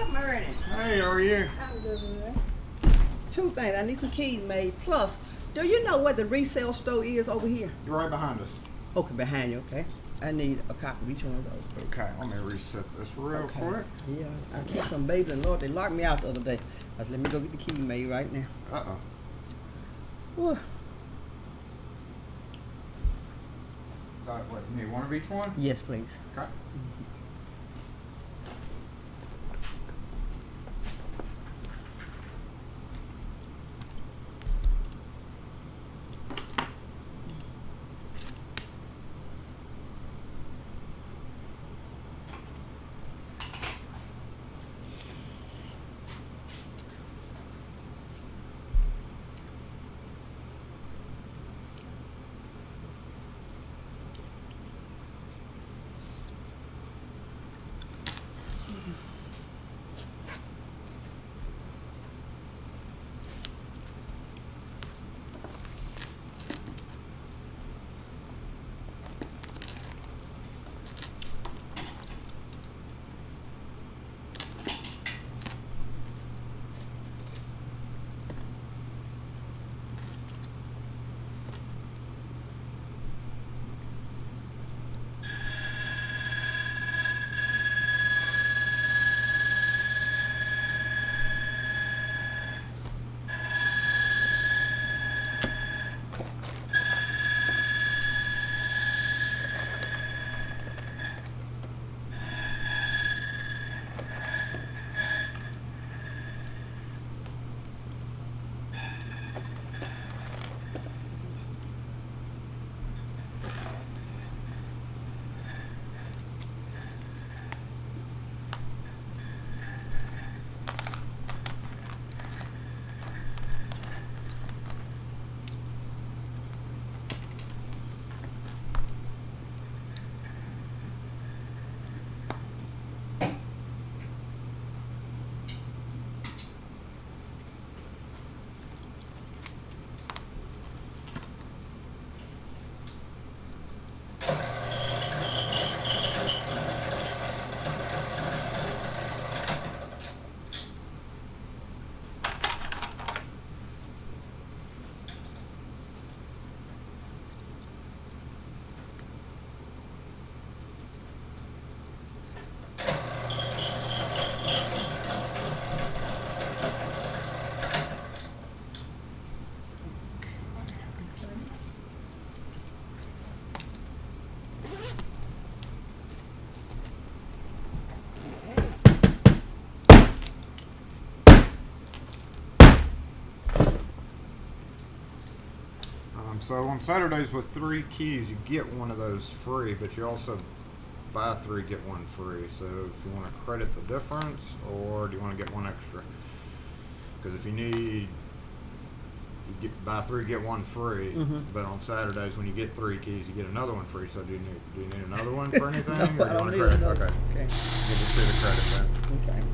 Good morning. Hey, how are you? I'm good. Two things. I need some keys made. Plus, do you know where the resale store is over here? You're right behind us. Okay, behind you, okay. I need a copy of each one of those. Okay, let me reset this real quick. Yeah, I keep some babies, and Lord, they locked me out the other day. I said, let me go get the key made right now. Uh-oh. Whew. What, you need one of each one? Yes, please. Okay. So on Saturdays with 3 keys, you get one of those free, but you also buy 3, get 1 free. So if you want to credit the difference, or do you want to get 1 extra? Because if you need, buy 3, get 1 free. But on Saturdays, when you get 3 keys, you get another one free. So do you need another one for anything? No, or do you I don't want to need credit? another. Okay. Okay. We'll just do the credit then. Okay.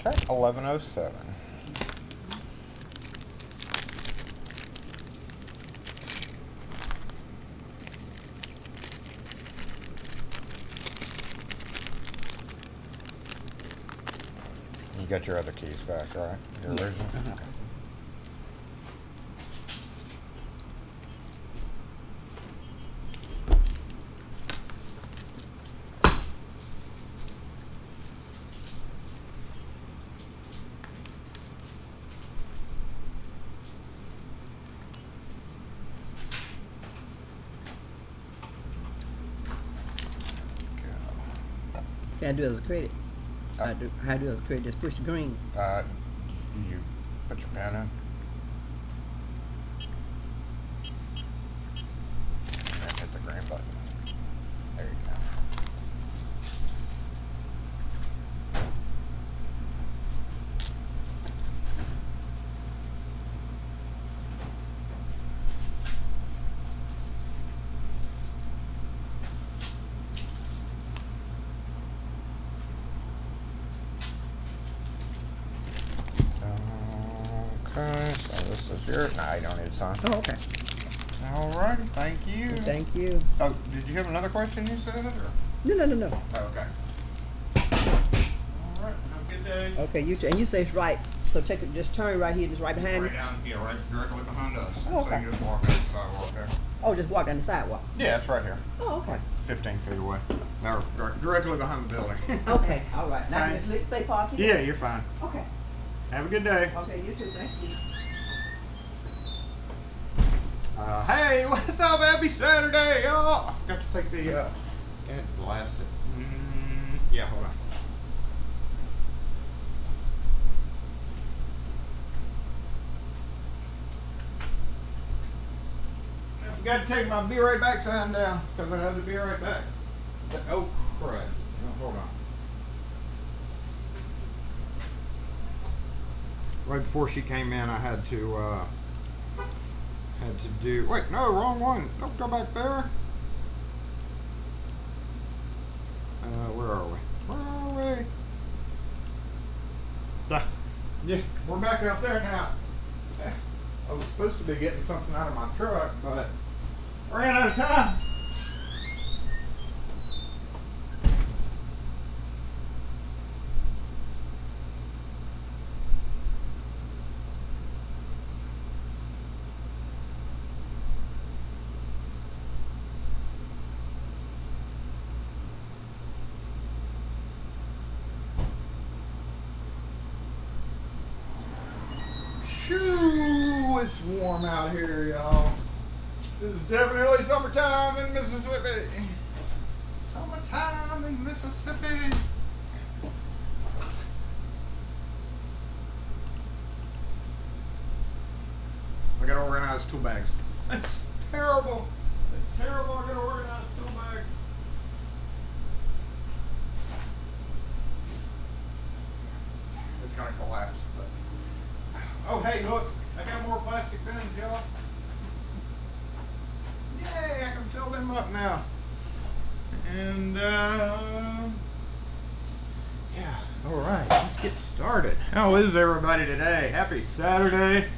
Okay, 1107. You got your other keys back, right? Your original? Okay. Can I do it as a credit? How I do it as a credit? Just push the green. You put your pen in. And hit the green button. There you go. Okay, so this is your. Nah, you don't need to sign. Oh, okay. Alrighty, thank you. Thank you. Oh, did you have another question you said? Or? No. Oh, okay. Alright, have a good day. Okay, you too. And you say it's right. So just turn right here, just right behind Right you. down, yeah, right directly behind us. Oh, okay. So you can just walk down the sidewalk there. Oh, just walk down the sidewalk. Yeah, it's right here. Oh, okay. 15 feet away. No, directly behind the building. Okay, all right. Now Fine. can you stay parked here? Yeah, you're fine. Okay. Have a good day. Okay, you too. Thank you. Hey, what's up? Happy Saturday, y'all. I forgot to take the, can't blast it. Yeah, hold on. I forgot to take my be right back sign down because I had to be right back. Oh, crud. Oh, hold on. Right before she came in, I had to do. Wait, no, wrong one. Don't go back there. Where are we? Where are we? Yeah, we're back out there now. I was supposed to be getting something out of my truck, but ran out of time. Shoo, it's warm out here, y'all. This is definitely summertime in Mississippi. Summertime in Mississippi. I gotta organize tool bags. It's terrible. It's terrible. I gotta organize tool bags. It's gonna collapse. But. Oh, hey, look. I got more plastic bins, y'all. Yay, I can fill them up now. And, yeah, all right, let's get started. How is everybody today? Happy Saturday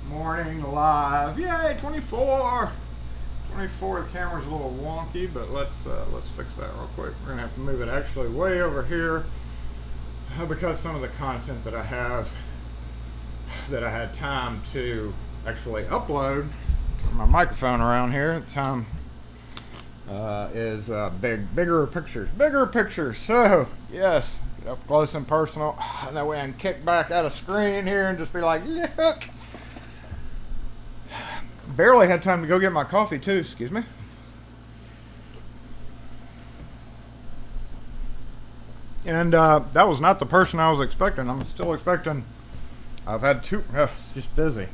morning live. Yay, 24. 24, the camera's a little wonky, but let's fix that real quick. We're gonna have to move it actually way over here because some of the content that I have that I had time to actually upload. Turn my microphone around here at the time is bigger pictures. So yes, get up close and personal. And that way I can kick back out of screen here and just be like, look. Barely had time to go get my coffee too. Excuse me. And that was not the person I was expecting. I'm still expecting. I've had two. Just busy.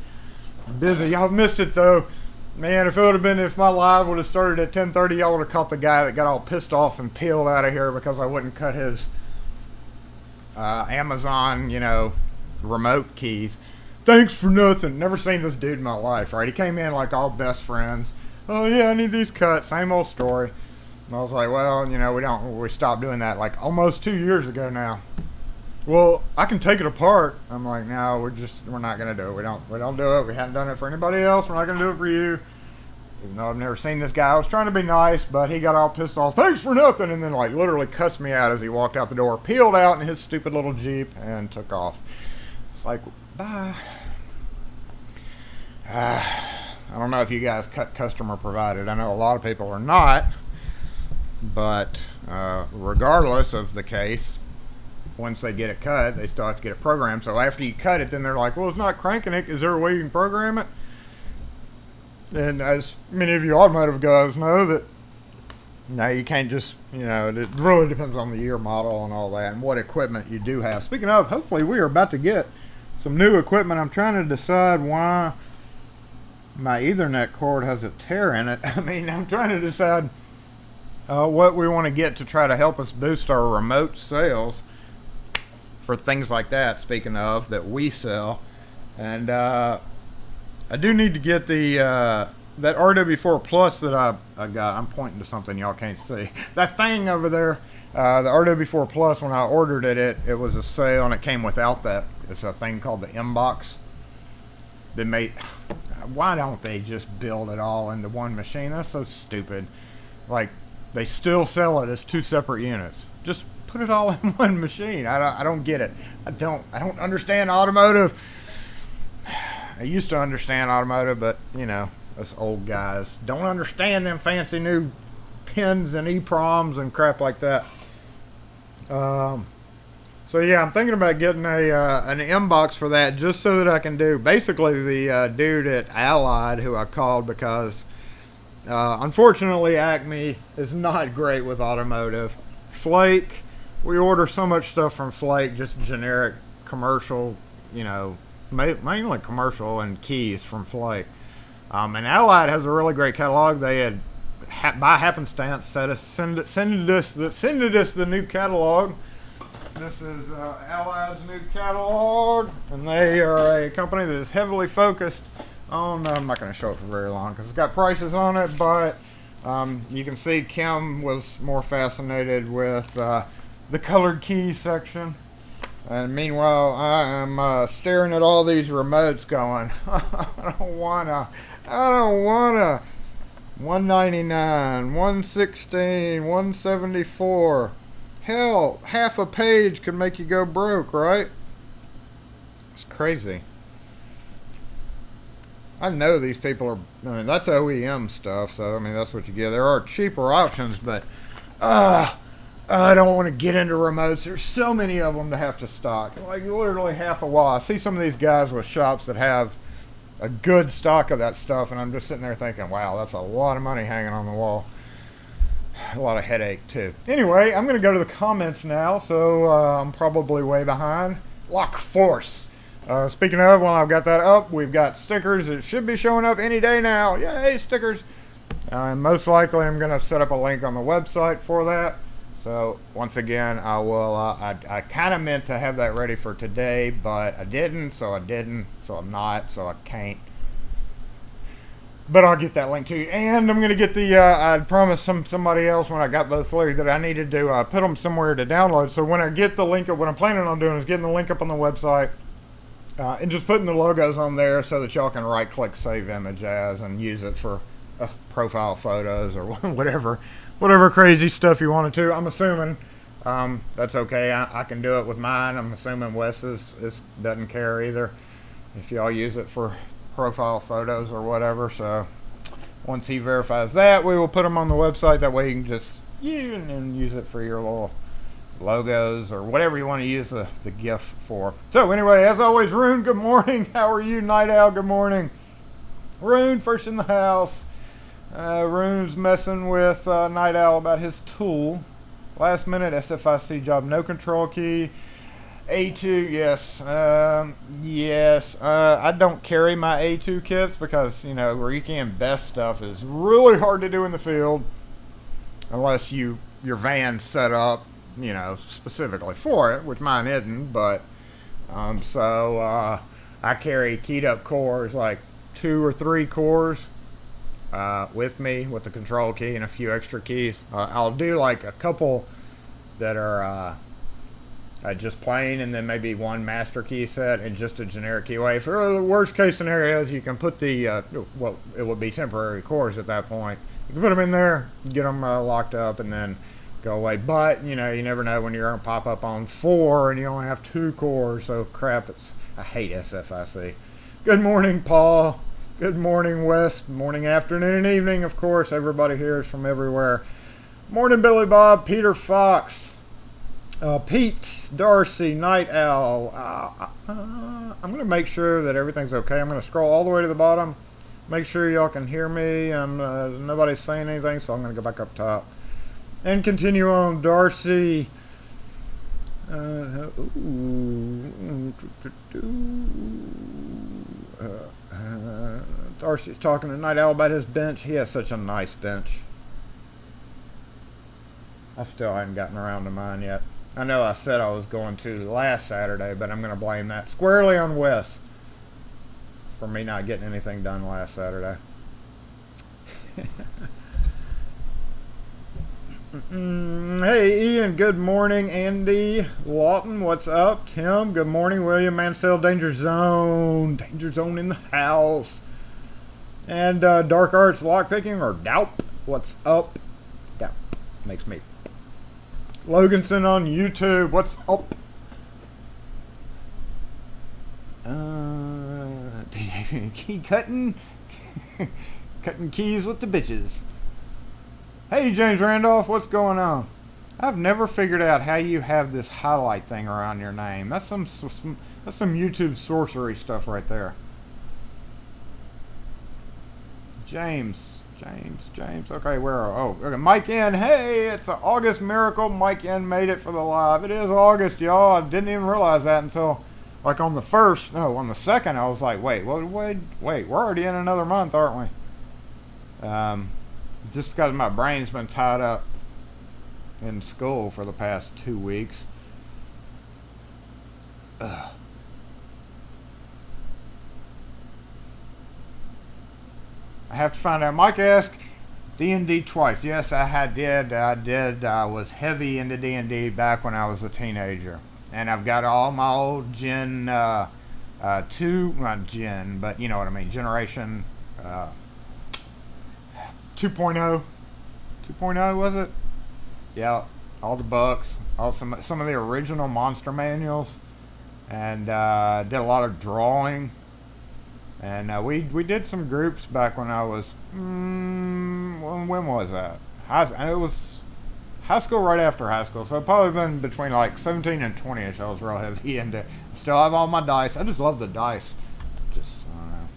Y'all missed it though. Man, if it would have been, if my live would have started at 10:30, y'all would have caught the guy that got all pissed off and peeled out of here because I wouldn't cut his Amazon, remote keys. Thanks for nothing. Never seen this dude in my life, right? He came in like all best friends. Oh yeah, I need these cut. Same old story. And I was like, well, we stopped doing that like almost 2 years ago now. Well, I can take it apart. I'm like, no, we're not gonna do it. We don't do it. We haven't done it for anybody else. We're not gonna do it for you. Even though I've never seen this guy, I was trying to be nice, but he got all pissed off. Thanks for nothing, and then like literally cussed me out as he walked out the door, peeled out in his stupid little Jeep, and took off. It's like, bye. I don't know if you guys cut customer provided. I know a lot of people are not, but regardless of the case, once they get it cut, they still have to get it programmed. So after you cut it, then they're like, well, it's not cranking it. Is there a way you can program it? And as many of you automotive guys know, that no, you can't just, it really depends on the year model and all that and what equipment you do have. Speaking of, hopefully we are about to get some new equipment. I'm trying to decide why my Ethernet cord has a tear in it. I mean, I'm trying to decide what we want to get to try to help us boost our remote sales for things like that, speaking of, that we sell. And I do need to get the that RW4 Plus that I got. I'm pointing to something y'all can't see. That thing over there, the RW4 Plus, when I ordered it, it was a sale and it came without that. It's a thing called the M-Box. They made. Why don't they just build it all into one machine? That's so stupid. Like, they still sell it as 2 separate units. Just put it all in one machine. I don't get it. I don't understand automotive. I used to understand automotive, but you know, us old guys don't understand them fancy new pins and EPROMs and crap like that. So yeah, I'm thinking about getting an inbox for that, just so that I can do basically the dude at Allied who I called because unfortunately Acme is not great with automotive. Flake, we order so much stuff from Flake, just generic commercial, you know, mainly commercial and keys from Flake. And Allied has a really great catalog. They had by happenstance send us the new catalog. This is Allied's new catalog, and they are a company that is heavily focused on, I'm not going to show it for very long because it's got prices on it, but you can see Kim was more fascinated with the colored keys section. And meanwhile, I am staring at all these remotes going, I don't wanna. 199, 116, 174. Hell, half a page could make you go broke, right? It's crazy. I know these people are, I mean, that's OEM stuff, so I mean, that's what you get. There are cheaper options, but I don't want to get into remotes. There's so many of them to have to stock. Like literally half a wall. I see some of these guys with shops that have a good stock of that stuff, and I'm just sitting there thinking, wow, that's a lot of money hanging on the wall. A lot of headache too. Anyway, I'm going to go to the comments now, so I'm probably way behind. Lock Force. Speaking of, while I've got that up, we've got stickers. It should be showing up any day now. Yay, stickers. And most likely I'm going to set up a link on the website for that. So once again, I will. I kind of meant to have that ready for today, but I didn't. So I'm not. So I can't. But I'll get that link to you, and I'm gonna get the. I promised somebody else when I got both links that I needed to put them somewhere to download. So when I get the link, what I'm planning on doing is getting the link up on the website, and just putting the logos on there so that y'all can right-click Save Image As and use it for profile photos or whatever crazy stuff you wanted to. I'm assuming that's okay. I can do it with mine. I'm assuming Wes doesn't care either if y'all use it for profile photos or whatever. So once he verifies that, we will put them on the website. That way you can just use it for your little logos or whatever you want to use the GIF for. So anyway, as always, Rune, good morning. How are you? Night Owl, good morning. Rune, first in the house. Rune's messing with Night Owl about his tool. Last minute SFIC job, no control key. A2, yes. Yes. I don't carry my A2 kits because, you know, where you can best stuff is really hard to do in the field unless your van's set up, you know, specifically for it, which mine isn't. But I carry keyed up cores, like 2 or 3 cores with me with the control key and a few extra keys. I'll do like a couple that are just plain, and then maybe one master key set and just a generic keyway. For the worst case scenarios, you can put the well, it would be temporary cores at that point. You can put them in there, get them locked up, and then go away. But you know, you never know when you're gonna pop up on 4 and you only have 2 cores. So crap, I hate SFIC. Good morning, Paul. Good morning, Wes. Morning, afternoon, and evening. Of course, everybody here is from everywhere. Morning, Billy Bob, Peter Fox, Pete, Darcy, Night Owl. I'm going to make sure that everything's okay. I'm going to scroll all the way to the bottom. Make sure y'all can hear me. Nobody's saying anything, so I'm going to go back up top. And continue on. Darcy. Darcy's talking to Night Owl about his bench. He has such a nice bench. I still haven't gotten around to mine yet. I know I said I was going to last Saturday, but I'm going to blame that squarely on Wes for me not getting anything done last Saturday. Hey, Ian, good morning. Andy Lawton, what's up? Tim, good morning. William Mansell, Danger Zone. Danger Zone in the house. And Dark Arts Lockpicking, or Doup, what's up? Doup, makes me. Loganson on YouTube, what's up? Key cutting. Cutting keys with the bitches. Hey, James Randolph, what's going on? I've never figured out how you have this highlight thing around your name. That's some YouTube sorcery stuff right there. James. Okay, where are? Oh, okay. Mike N. Hey, it's an August miracle. Mike N. made it for the live. It is August, y'all. I didn't even realize that until like on the second. I was like, wait, we're already in another month, aren't we? Just because my brain's been tied up in school for the past 2 weeks. Ugh. I have to find out. Mike asked D&D twice. Yes, I did. I was heavy into D&D back when I was a teenager. And I've got all my old Gen 2, not Gen, but you know what I mean, Generation 2.0. 2.0 was it? Yeah, all the books, some of the original monster manuals, and did a lot of drawing. And we did some groups back when I was when was that? It was high school, right after high school, so I've probably been between like 17 and 20ish. I was real heavy into. Still have all my dice. I just love the dice. Just I don't know,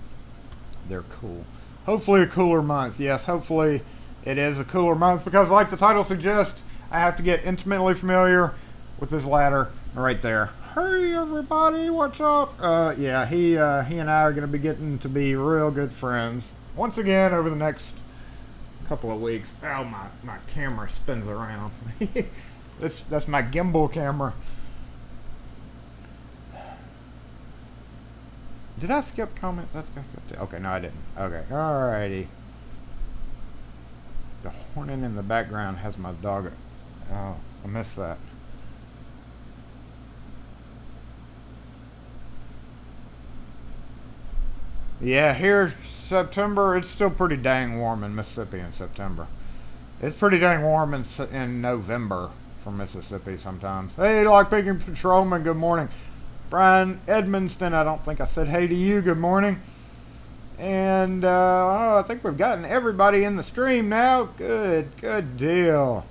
they're cool. Hopefully a cooler month. Yes, hopefully it is a cooler month, because like the title suggests, I have to get intimately familiar with this ladder right there. Hey everybody, what's up? Yeah, he and I are going to be getting to be real good friends once again over the next couple of weeks. Oh, my camera spins around. That's my gimbal camera. Did I skip comments? That's good. Okay, no, I didn't. Okay, alrighty. The horning in the background has my dog. Oh, I missed that. Yeah, here, September, it's still pretty dang warm in Mississippi in September. It's pretty dang warm in November for Mississippi sometimes. Hey, Lockpicking Patrolman, good morning. Brian Edmonston, I don't think I said hey to you. Good morning. And I think we've gotten everybody in the stream now. Good deal.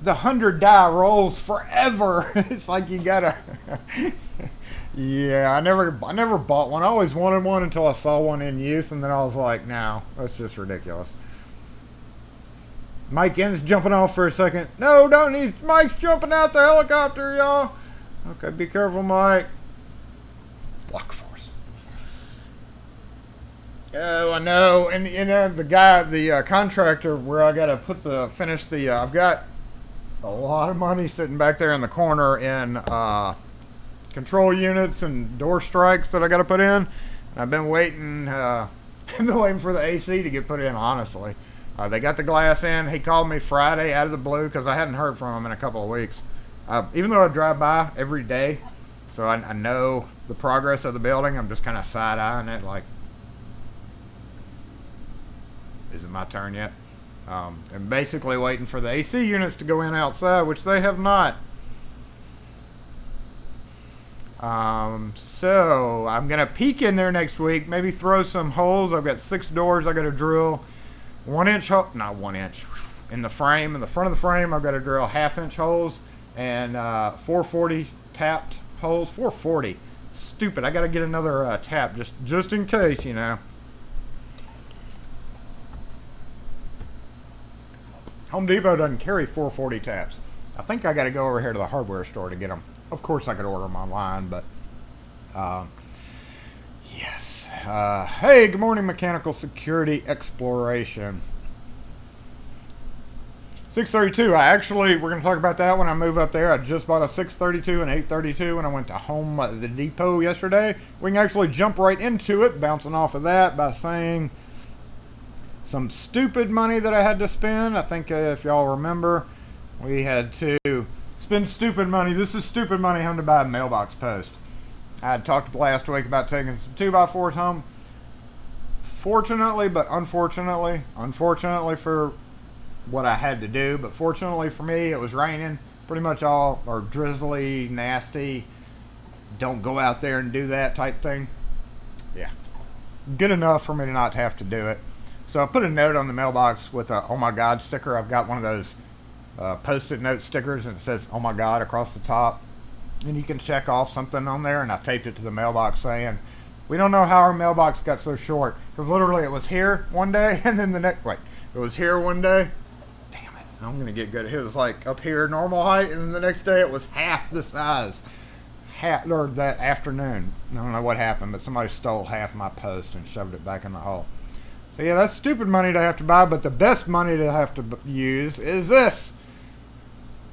The 100 die rolls forever. It's like you gotta. Yeah, I never bought one. I always wanted one until I saw one in use, and then I was like, no, that's just ridiculous. Mike N's jumping off for a second. No, don't need. Mike's jumping out the helicopter, y'all. Okay, be careful, Mike. Block force. Oh, I know. And you know the guy, the contractor, where I gotta finish the. I've got a lot of money sitting back there in the corner in control units and door strikes that I gotta put in. And I've been waiting. I've been waiting for the AC to get put in. Honestly, they got the glass in. He called me Friday out of the blue because I hadn't heard from him in a couple of weeks. Even though I drive by every day, so I know the progress of the building, I'm just kind of side-eyeing it like, is it my turn yet? And basically waiting for the AC units to go in outside, which they have not. So I'm going to peek in there next week, maybe throw some holes. I've got 6 doors I got to drill. 1 inch hole, not 1 inch, in the frame, in the front of the frame, I've got to drill 1/2 inch holes. And 440 tapped holes. 440. Stupid. I got to get another tap just in case, you know. Home Depot doesn't carry 440 taps. I think I got to go over here to the hardware store to get them. Of course, I could order them online, but yes. Hey, good morning, Mechanical Security Exploration. 632. We're going to talk about that when I move up there. I just bought a 632 and 832 when I went to Home the Depot yesterday. We can actually jump right into it, bouncing off of that by saying some stupid money that I had to spend. I think if y'all remember, we had to spend stupid money. This is stupid money home to buy a mailbox post. I had talked last week about taking some 2x4s home. Fortunately, but unfortunately for what I had to do, but fortunately for me, it was raining pretty much all, or drizzly, nasty, don't go out there and do that type thing. Yeah, good enough for me to not have to do it. So I put a note on the mailbox with a "Oh my God" sticker. I've got one of those post-it note stickers, and it says "Oh my God" across the top, and you can check off something on there. And I taped it to the mailbox saying, "We don't know how our mailbox got so short," because literally it was here one day, and then it was here one day. Damn it, I'm gonna get good. It was like up here normal height, and then the next day it was half the size. Or that afternoon, I don't know what happened, but somebody stole half my post and shoved it back in the hole. So yeah, that's stupid money to have to buy, but the best money to have to use is this.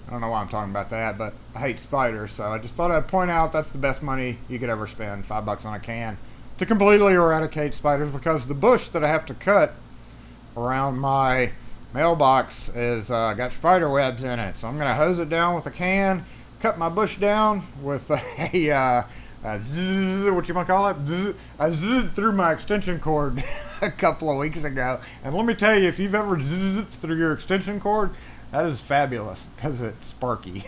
I don't know why I'm talking about that, but I hate spiders, so I just thought I'd point out that's the best money you could ever spend, $5 on a can, to completely eradicate spiders, because the bush that I have to cut around my mailbox is got spider webs in it. So I'm going to hose it down with a can, cut my bush down with a zzz, what you might call it? Zzz. I zizzed through my extension cord a couple of weeks ago. And let me tell you, if you've ever zizzed through your extension cord, that is fabulous because it's sparky.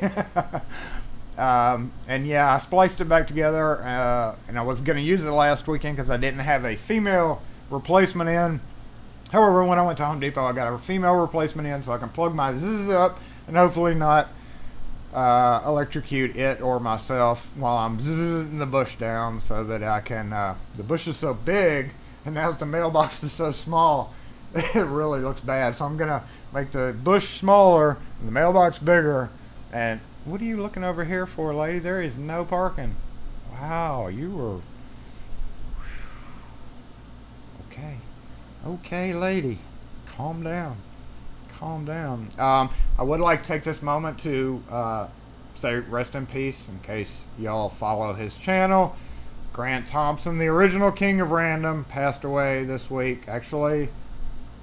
And yeah, I spliced it back together, and I was going to use it last weekend because I didn't have a female replacement in. However, when I went to Home Depot, I got a female replacement in so I can plug my zzz up and hopefully not electrocute it or myself while I'm zizzing the bush down, so that I can, the bush is so big and now the mailbox is so small, it really looks bad. So I'm going to make the bush smaller and the mailbox bigger. And what are you looking over here for, lady? There is no parking. Wow, you were... Okay, lady. Calm down. I would like to take this moment to say rest in peace, in case y'all follow his channel. Grant Thompson, the original king of random, passed away this week. Actually,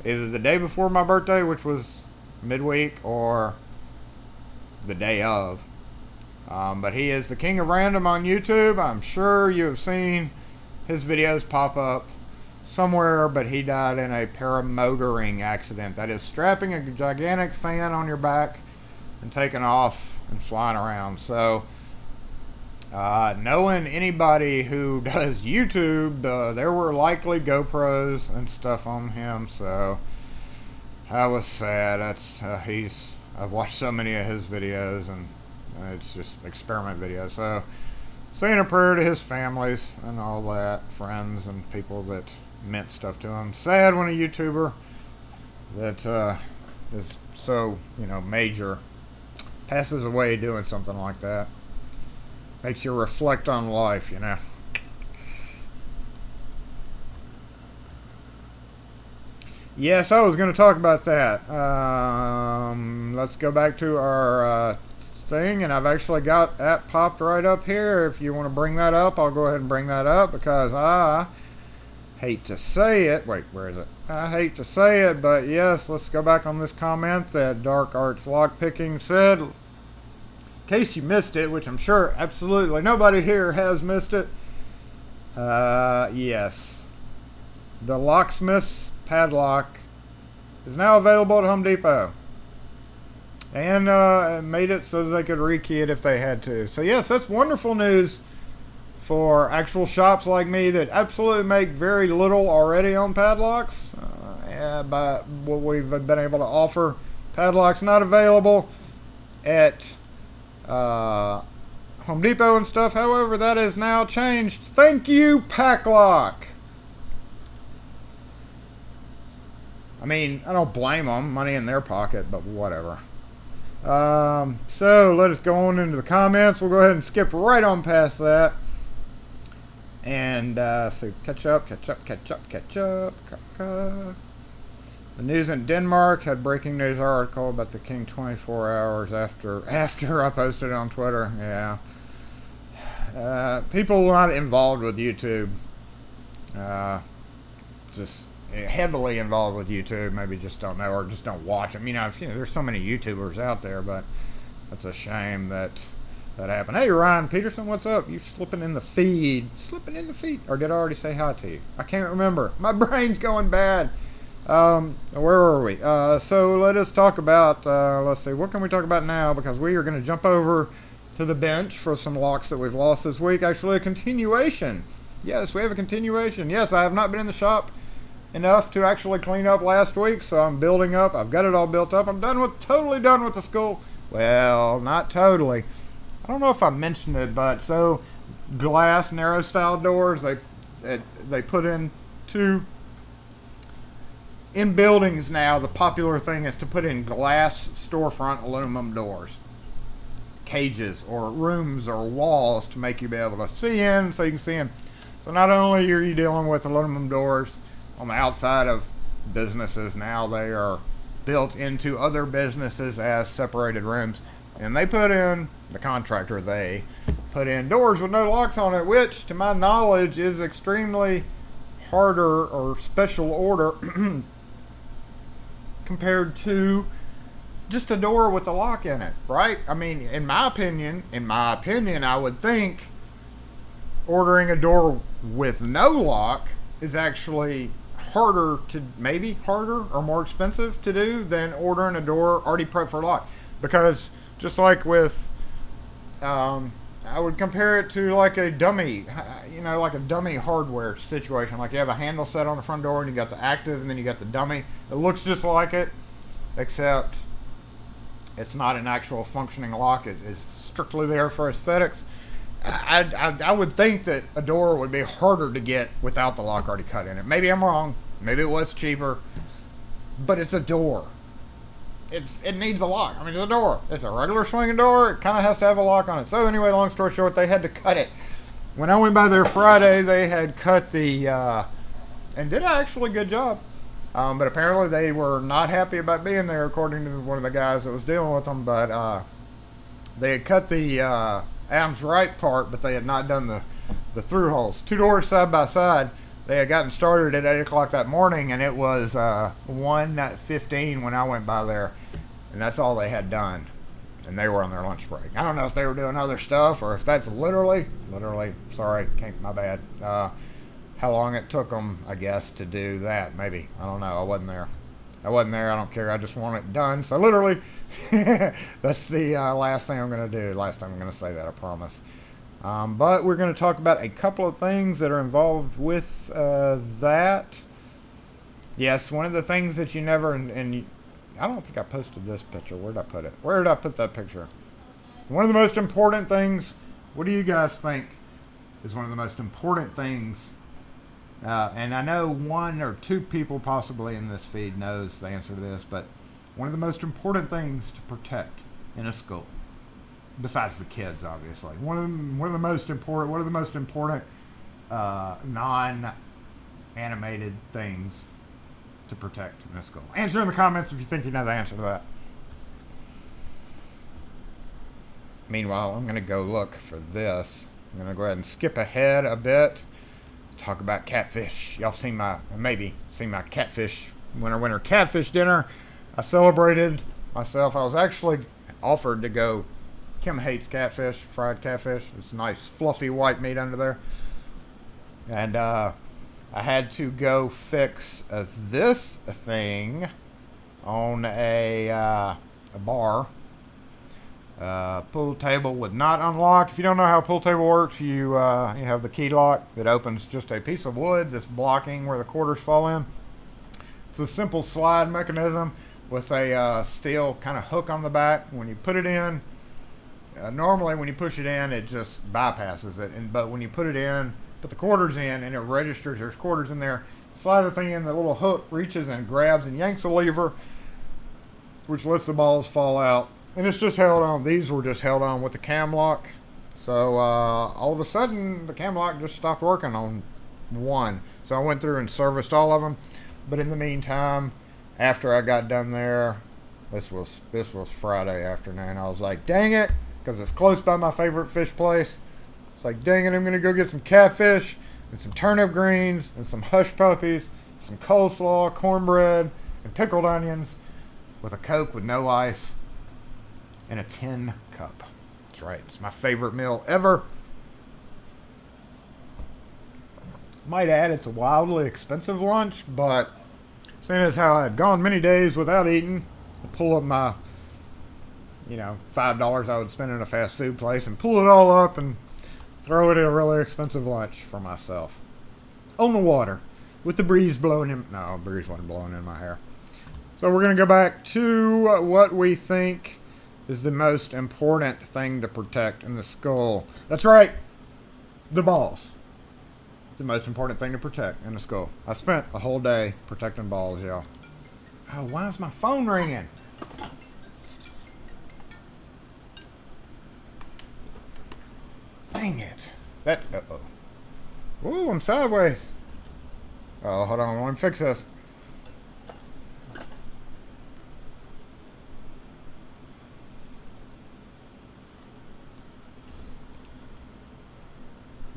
either the day before my birthday, which was midweek, or the day of. But he is the king of random on YouTube. I'm sure you have seen his videos pop up somewhere, but he died in a paramotoring accident. That is strapping a gigantic fan on your back and taking off and flying around. So knowing anybody who does YouTube, there were likely GoPros and stuff on him, so that was sad. That's I've watched so many of his videos, and it's just experiment videos. So saying a prayer to his families and all that, friends and people that meant stuff to him. Sad when a YouTuber that is so, major passes away doing something like that. Makes you reflect on life, Yes, I was going to talk about that. Let's go back to our thing, and I've actually got that popped right up here. If you want to bring that up, I'll go ahead and bring that up, because I hate to say it. Wait, where is it? I hate to say it, but yes, let's go back on this comment that Dark Arts Lockpicking said. In case you missed it, which I'm sure absolutely nobody here has missed it. Yes. The Locksmiths padlock is now available at Home Depot. And made it so that they could rekey it if they had to. So yes, that's wonderful news for actual shops like me that absolutely make very little already on padlocks. But what we've been able to offer, padlocks not available at Home Depot and stuff. However, that has now changed. Thank you, Packlock. I mean, I don't blame them. Money in their pocket, but whatever. So let us go on into the comments. We'll go ahead and skip right on past that. And so catch up. The news in Denmark had breaking news article about the king 24 hours after I posted it on Twitter. Yeah. People not involved with YouTube. Just, heavily involved with YouTube maybe just don't know or just don't watch them. There's so many YouTubers out there, but that's a shame that happened. Hey, Ryan Peterson, what's up? You slipping in the feed. Or did I already say hi to you? I can't remember. My brain's going bad. Where were we? So let us talk about, let's see, what can we talk about now? Because we are going to jump over to the bench for some locks that we've lost this week. Actually, a continuation. Yes, we have a continuation. Yes, I have not been in the shop enough to actually clean up last week, so I'm building up. I've got it all built up. I'm totally done with the school. Well, not totally. I don't know if I mentioned it, but so glass narrow style doors, they put in in buildings now. The popular thing is to put in glass storefront aluminum doors, cages or rooms or walls to make you be able to see in, so you can see in. So not only are you dealing with aluminum doors on the outside of businesses, now they are built into other businesses as separated rooms. And they put in doors with no locks on it, which to my knowledge is extremely harder or special order compared to just a door with a lock in it, right? I mean, in my opinion, I would think ordering a door with no lock is actually harder or more expensive to do than ordering a door already prepped for lock. Because just like with, I would compare it to like a dummy, like a dummy hardware situation. Like you have a handle set on the front door and you got the active and then you got the dummy. It looks just like it, except it's not an actual functioning lock. It's strictly there for aesthetics. I would think that a door would be harder to get without the lock already cut in it. Maybe I'm wrong. Maybe it was cheaper. But it's a door. It needs a lock. I mean, it's a door. It's a regular swinging door. It kind of has to have a lock on it. So anyway, long story short, they had to cut it. When I went by there Friday, they had cut the, and did actually a good job. But apparently they were not happy about being there, according to one of the guys that was dealing with them. But they had cut the Adam's right part, but they had not done the through holes. 2 doors side by side. They had gotten started at 8 o'clock that morning, and it was 1:15 when I went by there. And that's all they had done. And they were on their lunch break. I don't know if they were doing other stuff or if that's literally, sorry, my bad. How long it took them, I guess, to do that. Maybe. I don't know. I wasn't there. I don't care. I just want it done. So literally, that's the last thing I'm going to do. Last time I'm going to say that, I promise. But we're going to talk about a couple of things that are involved with that. Yes, one of the things that you never, I don't think I posted this picture. Where did I put it? Where did I put that picture? One of the most important things, what do you guys think is one of the most important things? And I know 1 or 2 people possibly in this feed knows the answer to this, but one of the most important things to protect in a school, besides the kids, obviously, one of the most important non-animated things to protect in a school. Answer in the comments if you think you know the answer to that. Meanwhile, I'm going to go look for this. I'm going to go ahead and skip ahead a bit. Talk about catfish. Y'all maybe seen my catfish winter catfish dinner. I celebrated myself. I was actually offered to go. Kim hates catfish, fried catfish. It's nice fluffy white meat under there. And I had to go fix this thing on a bar. Pool table would not unlock. If you don't know how a pool table works, you have the key lock that opens just a piece of wood that's blocking where the quarters fall in. It's a simple slide mechanism with a steel kind of hook on the back. When you put it in, normally when you push it in, it just bypasses it. But when you put the quarters in and it registers there's quarters in there, slide the thing in, the little hook reaches and grabs and yanks a lever, which lets the balls fall out. And it's just held on. These were just held on with the cam lock. So all of a sudden, the cam lock just stopped working on one. So I went through and serviced all of them. But in the meantime, after I got done there, this was Friday afternoon. I was like, dang it, because it's close by my favorite fish place. It's like, dang it, I'm going to go get some catfish and some turnip greens and some hush puppies, some coleslaw, cornbread, and pickled onions with a Coke with no ice and a tin cup. That's right. It's my favorite meal ever. Might add, it's a wildly expensive lunch, but seeing as how I had gone many days without eating, I pull up my, $5 I would spend in a fast food place and pull it all up and throw it in a really expensive lunch for myself. On the water, with the breeze blowing in. No, breeze wasn't blowing in my hair. So we're going to go back to what we think is the most important thing to protect in the skull. That's right, the balls. It's the most important thing to protect in the skull. I spent a whole day protecting balls, y'all. Oh, why is my phone ringing? Dang it. Uh-oh. Ooh, I'm sideways. Oh, hold on. Let me fix this.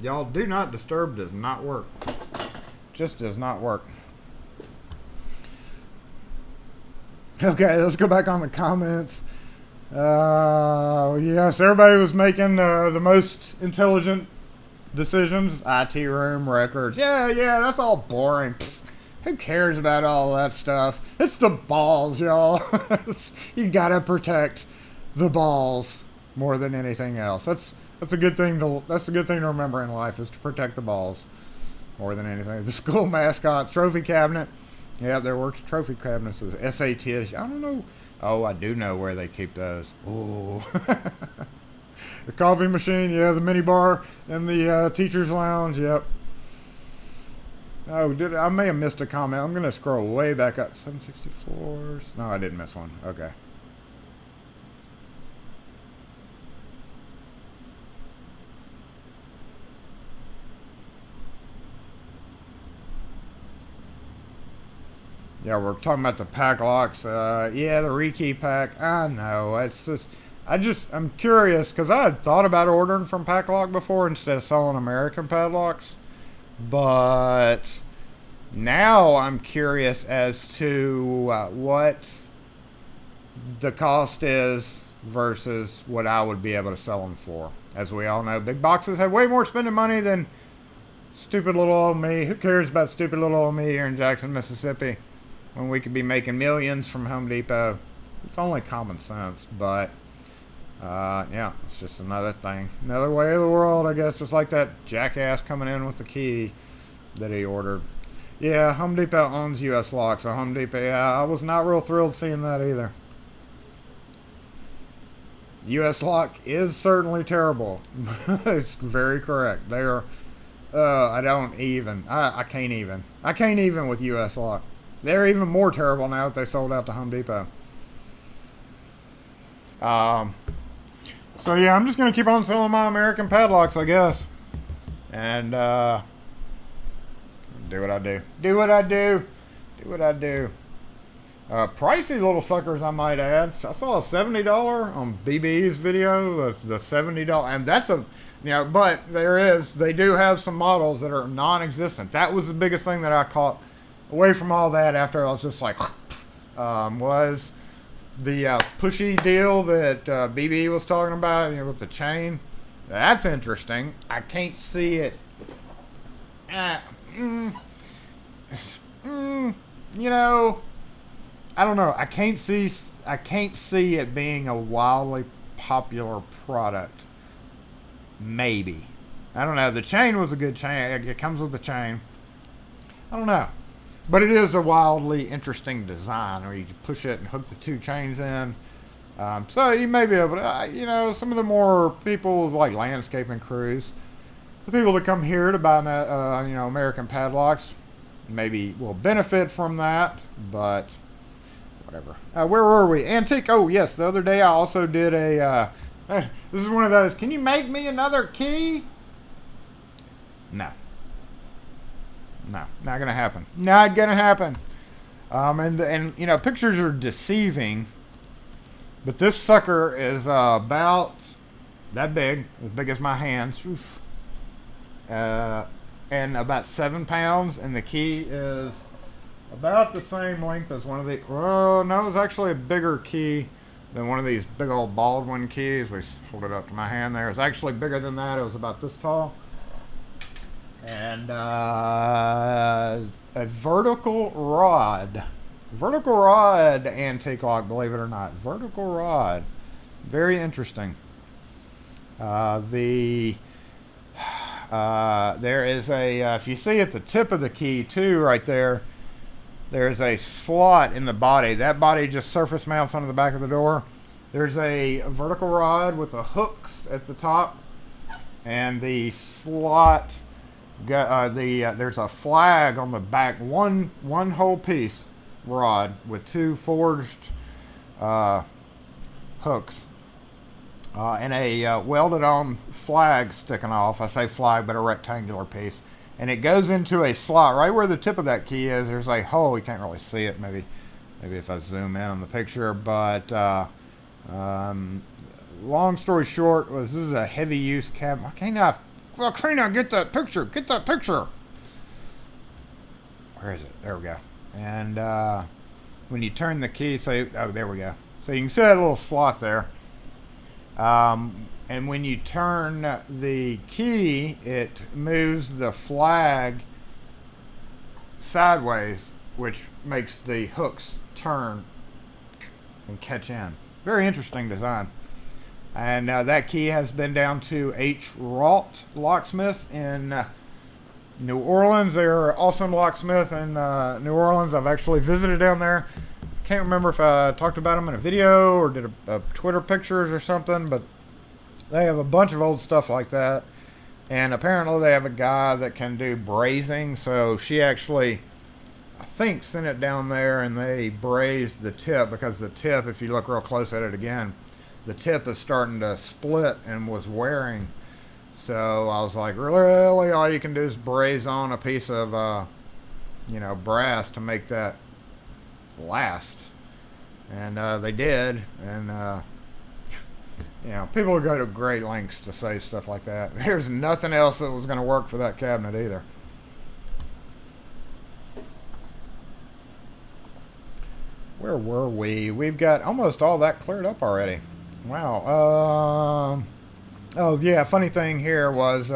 Y'all, do not disturb does not work. Just does not work. Okay, let's go back on the comments. Yes, everybody was making the most intelligent decisions. IT room records. Yeah, that's all boring. Pfft, who cares about all that stuff? It's the balls, y'all. You gotta protect the balls more than anything else. That's a good thing to remember in life, is to protect the balls more than anything. The school mascot's trophy cabinet. Yeah, there works trophy cabinets as SATs. I don't know. Oh, I do know where they keep those. Ooh. The coffee machine, yeah, the mini bar in the teacher's lounge, yep. Oh, I may have missed a comment. I'm going to scroll way back up. 764s. No, I didn't miss one. Okay. Yeah, we're talking about the Packlocks. Yeah, the rekey pack. I know. It's just, I'm curious because I had thought about ordering from Packlock before instead of selling American padlocks. But now I'm curious as to what the cost is versus what I would be able to sell them for. As we all know, big boxes have way more spending money than stupid little old me. Who cares about stupid little old me here in Jackson, Mississippi, when we could be making millions from Home Depot? It's only common sense, but yeah, it's just another thing. Another way of the world, I guess, just like that jackass coming in with the key that he ordered. Yeah, Home Depot owns U.S. Lock, so Home Depot, yeah, I was not real thrilled seeing that either. U.S. Lock is certainly terrible. It's very correct. They are, I can't even with U.S. Lock. They're even more terrible now that they sold out to Home Depot. So yeah, I'm just going to keep on selling my American padlocks, I guess. And, do what I do. Do what I do. Do what I do. Pricey little suckers, I might add. I saw a $70 on BB's video, the $70, and that's but they do have some models that are non-existent. That was the biggest thing that I caught away from all that after I was just like, was the pushy deal that BB was talking about, with the chain. That's interesting. I can't see it. I don't know. I can't see it being a wildly popular product. Maybe. I don't know. The chain was a good chain. It comes with the chain. I don't know. But it is a wildly interesting design where you push it and hook the two chains in. So you may be able to, some of the more people with like landscaping crews, the people that come here to buy, American padlocks, maybe will benefit from that, but whatever. Where were we? Antique. Oh, yes. The other day I also did this is one of those, can you make me another key? No. No, not going to happen. Not going to happen. And pictures are deceiving, but this sucker is about that big, as big as my hands. Oof. And about 7 pounds, and the key is about the same length as one of the, well, no, it was actually a bigger key than one of these big old Baldwin keys. We hold it up to my hand there. It's actually bigger than that. It was about this tall. And a vertical rod antique lock, believe it or not. Vertical rod. Very interesting. There is a, if you see at the tip of the key too, right there, there's a slot in the body. That body just surface mounts onto the back of the door. There's a vertical rod with the hooks at the top, and the slot there's a flag on the back, one whole piece rod with two forged hooks, and a welded on flag sticking off. I say flag, but a rectangular piece. And it goes into a slot right where the tip of that key is. There's a hole. You can't really see it. Maybe if I zoom in on the picture. But long story short, this is a heavy use cabinet. Well, Krina, get that picture. Get that picture. Where is it? There we go. And when you turn the key, oh, there we go. So you can see that little slot there. And when you turn the key, it moves the flag sideways, which makes the hooks turn and catch in. Very interesting design. And that key has been down to H. Rault Locksmith in New Orleans. They're an awesome locksmith in New Orleans. I've actually visited down there. Can't remember if I talked about them in a video or did a Twitter pictures or something, but they have a bunch of old stuff like that. And apparently they have a guy that can do brazing. So she actually, I think, sent it down there and they brazed the tip, because the tip, if you look real close at it again, the tip is starting to split and was wearing. So I was like, really, all you can do is braze on a piece of, brass to make that last. And they did. And, people would go to great lengths to say stuff like that. There's nothing else that was going to work for that cabinet either. Where were we? We've got almost all that cleared up already. Wow. Oh, yeah, funny thing here was,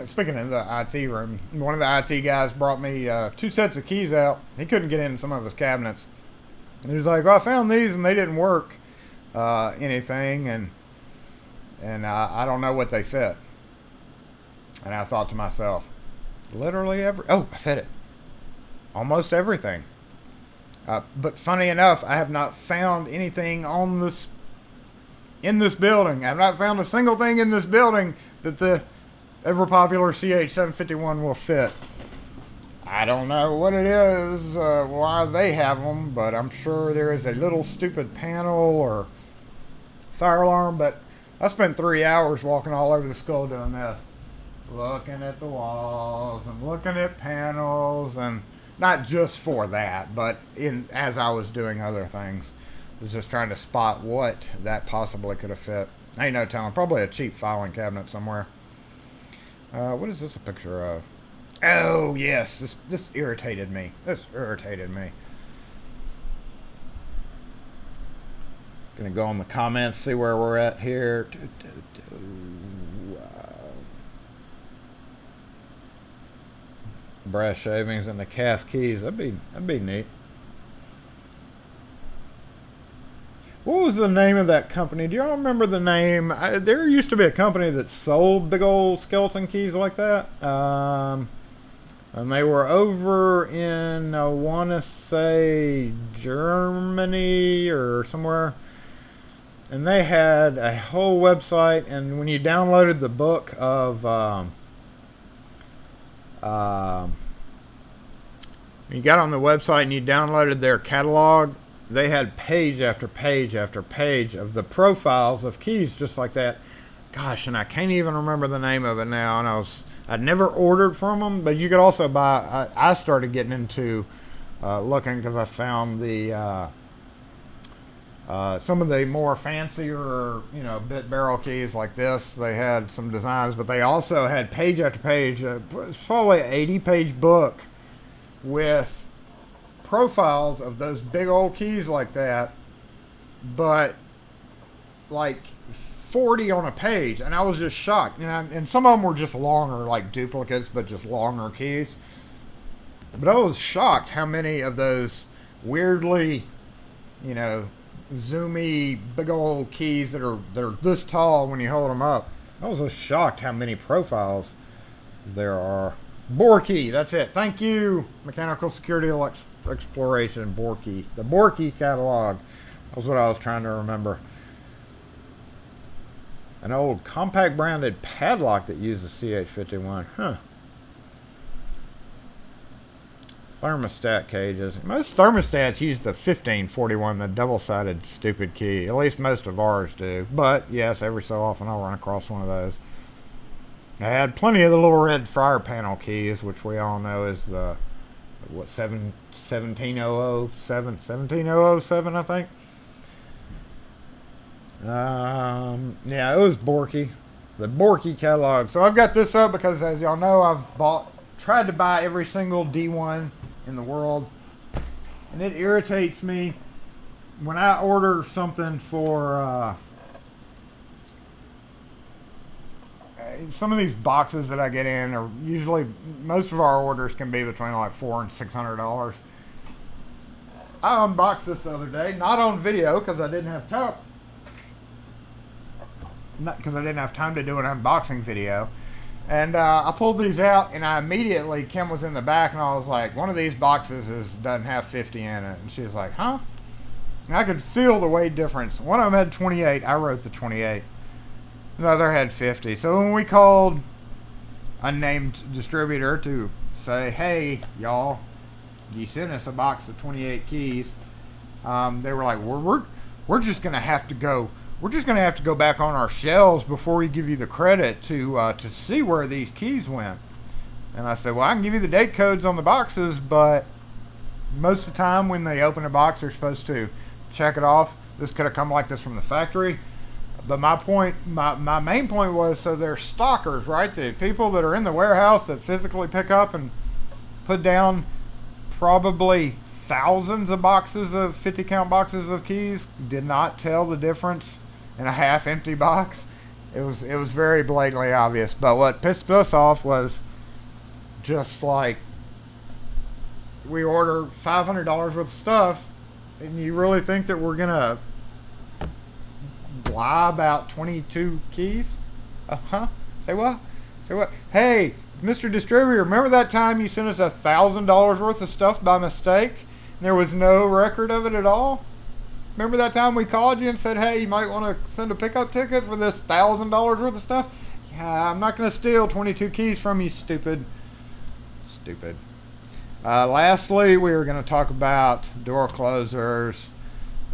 speaking of the IT room, one of the IT guys brought me 2 sets of keys out. He couldn't get in some of his cabinets. And he was like, well, I found these and they didn't work anything, and I don't know what they fit. And I thought to myself, literally I said it. Almost everything. But funny enough, I have not found anything in this building. I have not found a single thing in this building that the ever popular CH751 will fit. I don't know what it is, why they have them, but I'm sure there is a little stupid panel or fire alarm. But I spent 3 hours walking all over the school doing this, looking at the walls and looking at panels, and not just for that, but as I was doing other things. I was just trying to spot what that possibly could have fit. Ain't no telling. Probably a cheap filing cabinet somewhere. What is this a picture of? Oh, yes. This irritated me. Gonna go on the comments, see where we're at here. Brass shavings and the cast keys. That'd be neat. What was the name of that company? Do y'all remember the name? There used to be a company that sold big old skeleton keys like that. And they were over in, I want to say, Germany or somewhere. And they had a whole website. And when you downloaded the book of... you got on the website and you downloaded their catalog, they had page after page after page of the profiles of keys just like that. Gosh, and I can't even remember the name of it now. And I'd never ordered from them, but you could also buy. I started getting into looking because I found the some of the more fancier, bit barrel keys like this. They had some designs, but they also had page after page. It's probably an 80-page book with profiles of those big old keys like that, but like 40 on a page, and I was just shocked. And some of them were just longer, like duplicates, but just longer keys. But I was shocked how many of those weirdly, zoomy, big old keys that are this tall when you hold them up. I was just shocked how many profiles there are. Bore key, that's it. Thank you, Mechanical Security Exploration, bore key. The bore key catalog. That was what I was trying to remember. An old compact branded padlock that used the CH51. Huh. Thermostat cages. Most thermostats use the 1541, the double-sided stupid key. At least most of ours do. But, yes, every so often I'll run across one of those. I had plenty of the little red fryer panel keys, which we all know is the, 17007, I think. Yeah, it was Borky. The Borky catalog. So I've got this up because, as y'all know, I've tried to buy every single D1 in the world, and it irritates me when I order something for some of these boxes that I get in are usually, most of our orders can be between like $400 and $600. I unboxed this the other day, not on video because I didn't have time. Not because I didn't have time to do an unboxing video. And I pulled these out, and I immediately, Kim was in the back, and I was like, one of these boxes doesn't have 50 in it. And she was like, huh? And I could feel the weight difference. One of them had 28. I wrote the 28. The other had 50. So when we called unnamed distributor to say, hey, y'all, you sent us a box of 28 keys, they were like, we're just going to have to go. We're just going to have to go back on our shelves before we give you the credit to see where these keys went. And I said, well, I can give you the date codes on the boxes, but most of the time when they open a box, they're supposed to check it off. This could have come like this from the factory. But my main point was, so they're stockers, right? The people that are in the warehouse that physically pick up and put down probably thousands of boxes of 50 count boxes of keys did not tell the difference in a half empty box. It was very blatantly obvious. But what pissed us off was just like, we order $500 worth of stuff, and you really think that we're gonna lie about 22 keys? Say what? Hey, Mr. Distributor, remember that time you sent us $1,000 worth of stuff by mistake and there was no record of it at all? Remember that time we called you and said, hey, you might want to send a pickup ticket for this $1,000 worth of stuff? Yeah, I'm not going to steal 22 keys from you, stupid. Lastly, we were going to talk about door closers.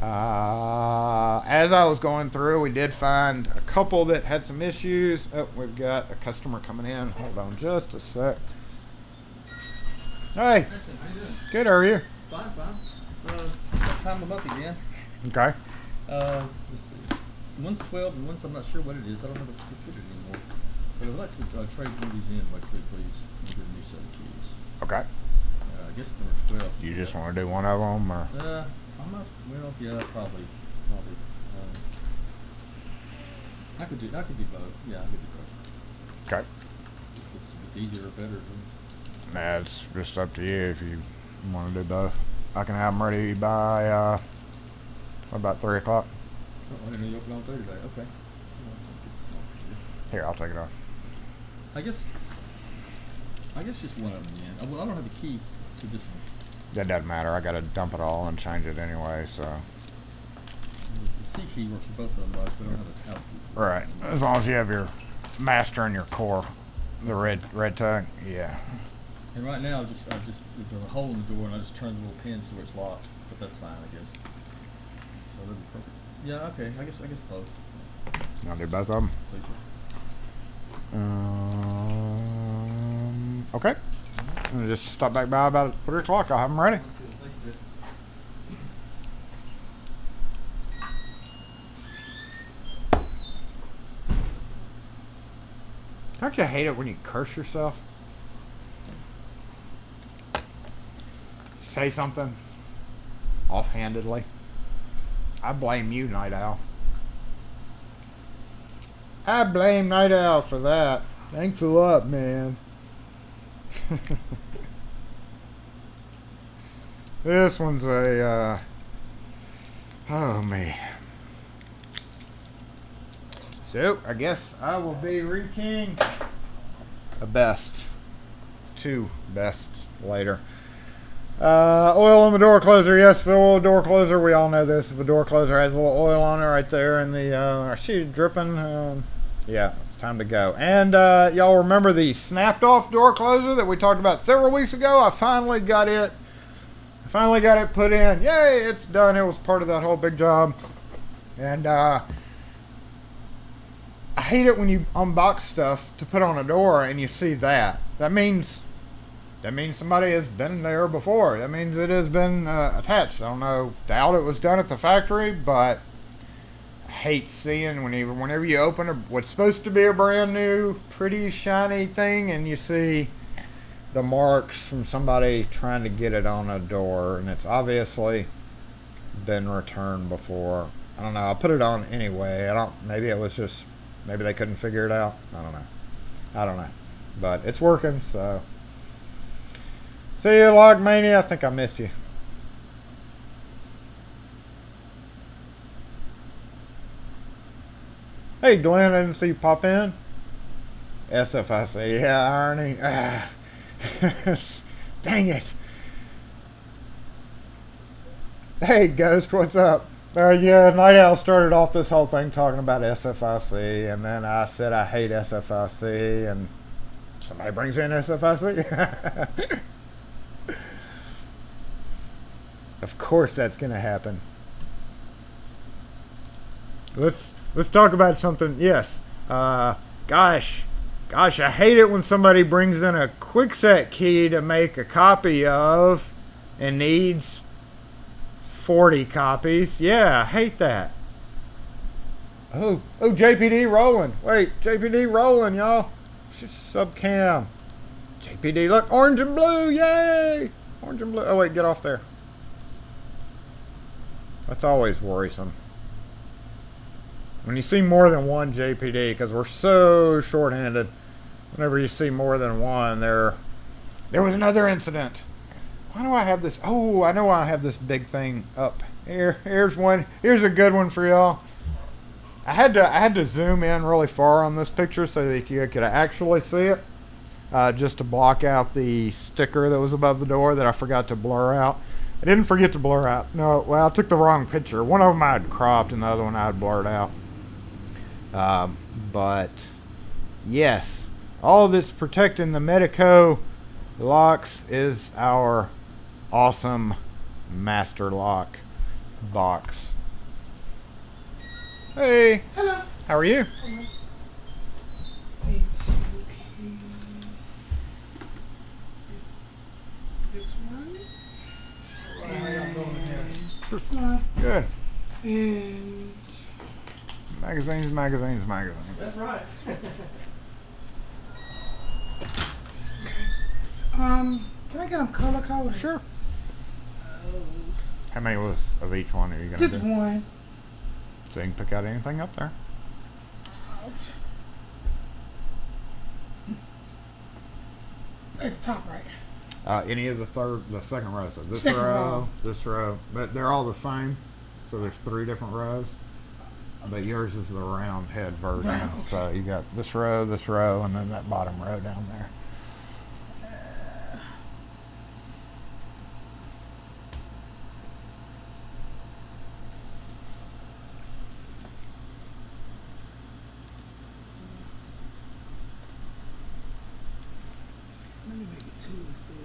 As I was going through, we did find a couple that had some issues. Oh, we've got a customer coming in. Hold on just a sec. Hey. Listen, how you doing? Good, how are you? Fine. Got time of month again. Okay. Let's see. One's 12 and one's I'm not sure what it is. I don't have a computer anymore. But I'd like to trade one of these in, like, please. We'll get a new set of keys. Okay. I guess number 12. You just want to do one of them, or? Yeah, probably. I could do both. Yeah, I could do both. Okay. It's easier or better. Nah, it's just up to you if you want to do both. I can have them ready by, about 3 o'clock. Oh, I didn't know you opened on Thursday. Okay. Get this off Here, I'll take it off. I guess just one of them again. Well, I don't have a key to this one. That doesn't matter. I got to dump it all and change it anyway, so. The C key works for both of them, but I don't have a house key. Right. As long as you have your master and your core, the red tag. Yeah. And right now, there's a hole in the door, and I just turn the little pins to where it's locked. But that's fine, I guess. So that'd be perfect. Yeah. Okay. I guess both. You want to do both of them? Please, sir. Okay. And just stop back by about 3 o'clock. I'll have them ready. Thank you, Jason. Don't you hate it when you curse yourself? say something offhandedly, I blame you, Night Owl. I blame Night Owl for that. Thanks a lot, man. This one's a, oh man. So, I guess I will be re-king a best. 2 bests later. Oil on the door closer. Yes, fill door closer. We all know this. If a door closer has a little oil on it right there and the sheet dripping, yeah, it's time to go. And y'all remember the snapped off door closer that we talked about several weeks ago? I finally got it. Put in. Yay, it's done. It was part of that whole big job. And I hate it when you unbox stuff to put on a door and you see that. That means somebody has been there before. That means it has been attached. I don't know. Doubt it was done at the factory, but I hate seeing whenever you open what's supposed to be a brand new, pretty shiny thing, and you see the marks from somebody trying to get it on a door, and it's obviously been returned before. I don't know. I'll put it on anyway. Maybe they couldn't figure it out. I don't know. But it's working, so. See you, Lockmania. I think I missed you. Hey, Glenn, I didn't see you pop in. SFIC. Yeah, Ernie. Dang it. Hey, Ghost, what's up? Yeah, Night Owl started off this whole thing talking about SFIC, and then I said I hate SFIC, and somebody brings in SFIC. Of course that's going to happen. Let's talk about something. Yes. Gosh, I hate it when somebody brings in a quickset key to make a copy of and needs 40 copies. Yeah, I hate that. Oh, JPD rolling. Wait, JPD rolling, y'all. Subcam. JPD, look, orange and blue, yay! Orange and blue. Oh, wait, get off there. That's always worrisome. When you see more than one JPD, because we're so short-handed, whenever you see more than one, there was another incident. Why do I have this? Oh, I know why I have this big thing up. Here's one. Here's a good one for y'all. I had to zoom in really far on this picture so that you could actually see it, just to block out the sticker that was above the door that I forgot to blur out. I didn't forget to blur out. No, well, I took the wrong picture. One of them I had cropped and the other one I had blurred out. But yes, all that's protecting the Medico locks is our awesome master lock box. Hey. Hello. How are you? Hello. Wait, keys. This one. And Good. And Magazines. that's right. Can I get them color coded? Sure. How many was of each one are you gonna Just do? one. So you can pick out anything up there. At the top right. Any of the second row. So this Second row, row. this row, but they're all the same. So there's 3 different rows. But yours is the round head version. Right, okay. So you got this row, and then that bottom row down there. Let me make it 2 instead.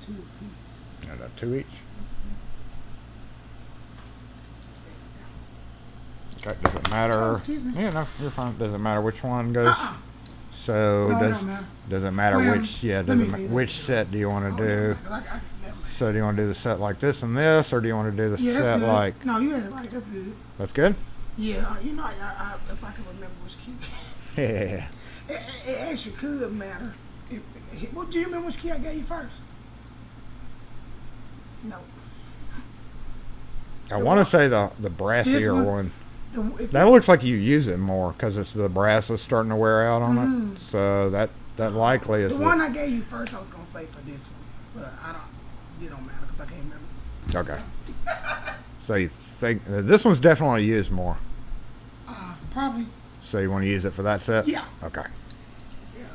2 apiece. Yeah, that 2 each. Okay, does it matter? Oh, excuse me. Yeah, no, you're fine. Does it matter which one goes? So No, it does don't matter. does it matter Well, which? Yeah, let does me it see this. which set do you want to Oh, do? never mind, 'cause never mind. So do you want to do the set like this and this, or do you want to do the Yeah, that's set good. like? No, you had it right. That's good. That's good. Yeah, you know, if I can remember which key. Yeah. It actually could matter. What do you remember which key I gave you first? No. I The want one- to say the brassier one- one. If That looks like you use it more because it's the brass is starting to wear out on it. So that likely is the one I gave you first, I was gonna say for this one, but I don't. It don't matter because I can't remember. okay. So you think this one's definitely used more. Probably. So you want to use it for that set? Yeah. Okay. Yeah.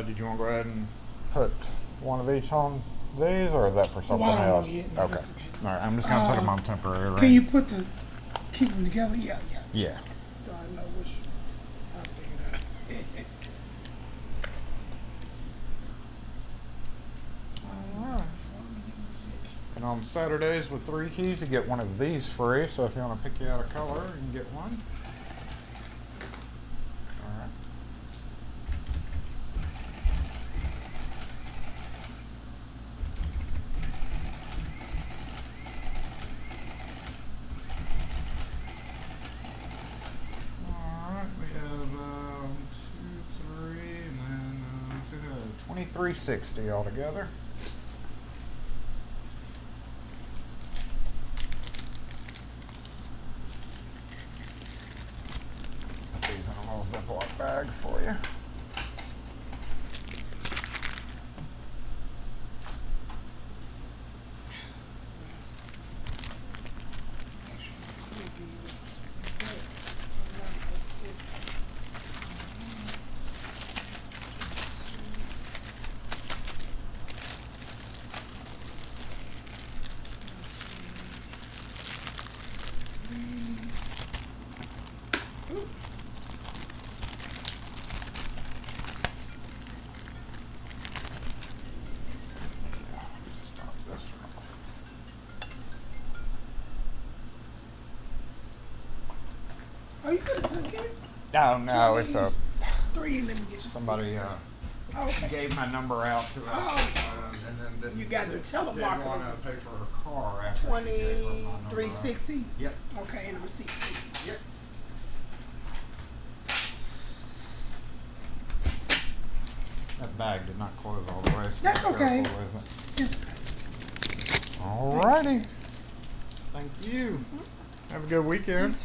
Did you want to go ahead and put one of each on these, or is that for something I don't know else? yet. No, Okay. that's okay. All right. I'm just gonna put them on temporary. Can you put keep them together? Yeah. Yeah. So I know which. I figured out. All right. And on Saturdays with 3 keys, you get one of these free. So if you want to pick you out a color, you can get one. All right. All right. We have 1, 2, 3, and then 2360 altogether. These in a little Ziploc bag for you. Stop this real quick. Oh, you could have took it. Oh no, it's a 3 and let me get you somebody six. uh, Okay. gave my number out to her, Oh. and then didn't, You got your didn't want telemarketers. to pay for her car after she gave her my number. 2360. Yep. Okay, and the receipt. please. Yep. That bag did not close all the way. So That's be careful okay. with it. Yes. Alrighty. Thank you. Have a good weekend.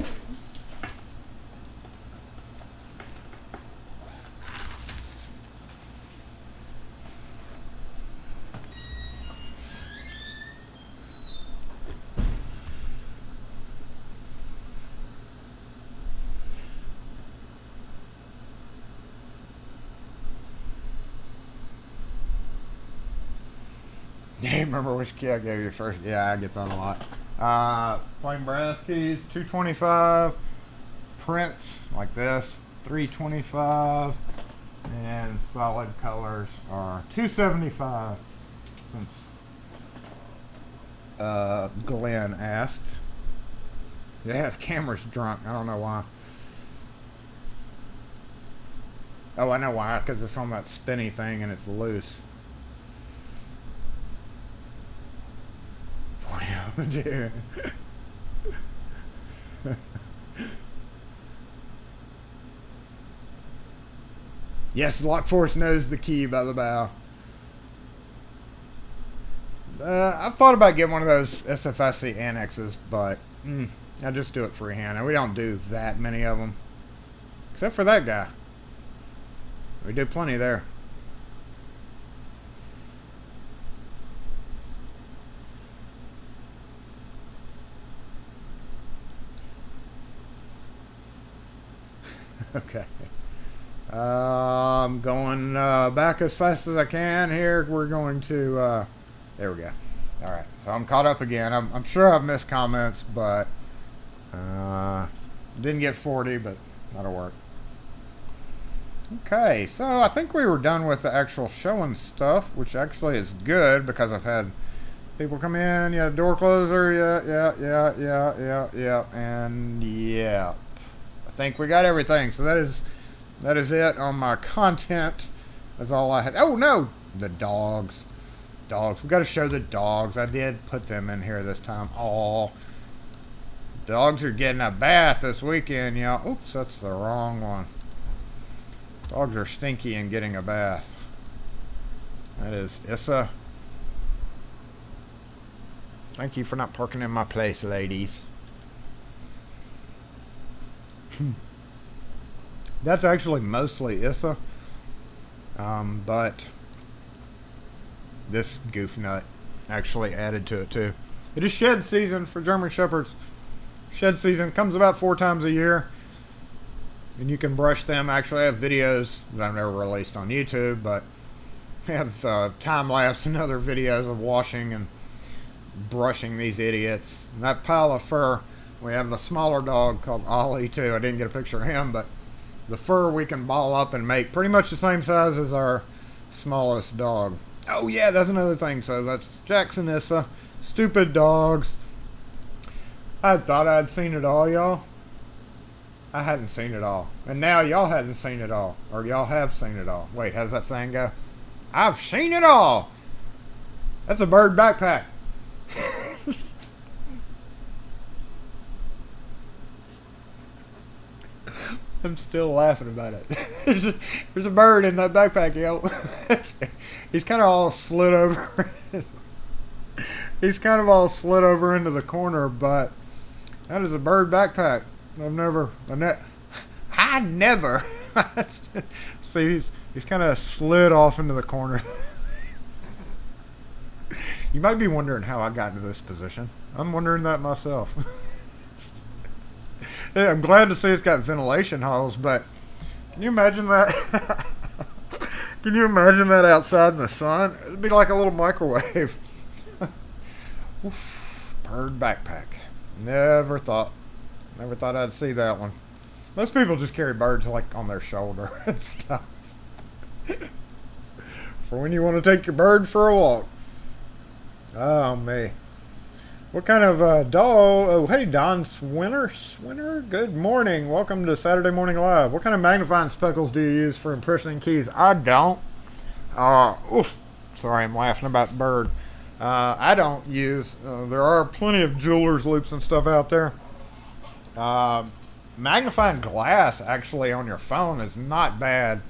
Yeah, remember which key I gave you first? Yeah, I get that a lot. Plain brass keys, 225. Prints like this, 325. And solid colors are 275. Since Glenn asked. Yeah, the camera's drunk. I don't know why. Oh, I know why. Because it's on that spinny thing and it's loose. Dude. Yes, Lock Force knows the key by the bow. I've thought about getting one of those SFIC annexes, but I just do it freehand. And we don't do that many of them. Except for that guy. We do plenty there. Okay. I'm going back as fast as I can here. We're going to... there we go. All right. So I'm caught up again. I'm sure I've missed comments, but... didn't get 40, but that'll work. Okay. So I think we were done with the actual showing stuff, which actually is good because I've had people come in. Yeah, door closer. Yeah. And yeah. I think we got everything. So that is it on my content. That's all I had. Oh no, the dogs. We got to show the dogs. I did put them in here this time. Oh, dogs are getting a bath this weekend, y'all. Oops, that's the wrong one. Dogs are stinky and getting a bath. That is Issa. Thank you for not parking in my place, ladies. That's actually mostly Issa, but this goof nut actually added to it too. It is shed season for German Shepherds. Shed season comes about 4 times a year, and you can brush them. Actually, I have videos that I've never released on YouTube, but I have time lapse and other videos of washing and brushing these idiots. And that pile of fur. We have a smaller dog called Ollie too. I didn't get a picture of him, but the fur we can ball up and make pretty much the same size as our smallest dog. Oh yeah, that's another thing. So that's Jackson Issa. Stupid dogs. I thought I'd seen it all, y'all. I hadn't seen it all. And now y'all hadn't seen it all. Or y'all have seen it all. Wait, how's that saying go? I've seen it all. That's a bird backpack. I'm still laughing about it. There's a bird in that backpack, yo. He's kind of all slid over. He's kind of all slid over into the corner, but that is a bird backpack. I never. See, he's kind of slid off into the corner. You might be wondering how I got into this position. I'm wondering that myself. Yeah, I'm glad to see it's got ventilation holes, but can you imagine that? Can you imagine that outside in the sun? It'd be like a little microwave. Oof, bird backpack. Never thought I'd see that one. Most people just carry birds like on their shoulder and stuff. For when you want to take your bird for a walk. Oh, me. What kind of dog? Oh, hey, Don Swinner. Good morning. Welcome to Saturday Morning Live. What kind of magnifying speckles do you use for impressioning keys? I don't. Oof. Sorry, I'm laughing about the bird. I don't use. There are plenty of jeweler's loops and stuff out there. Magnifying glass actually on your phone is not bad.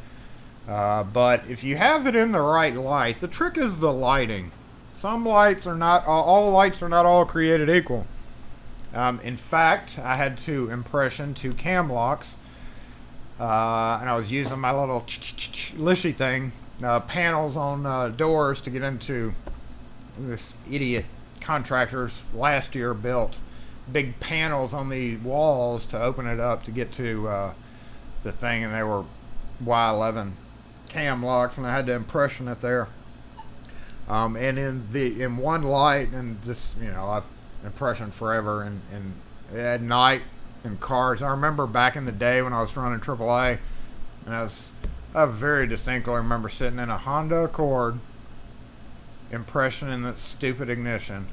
But if you have it in the right light, the trick is the lighting. Some lights are not, all lights are not all created equal. In fact, I had to impression 2 cam locks, and I was using my little lishy thing, panels on doors to get into. This idiot contractors last year built big panels on the walls to open it up to get to the thing, and they were Y11 cam locks, and I had to impression it there. And in one light, and just, you know, I've impressioned forever, and at night in cars. I remember back in the day when I was running AAA, and I very distinctly remember sitting in a Honda Accord, impressioning that stupid ignition.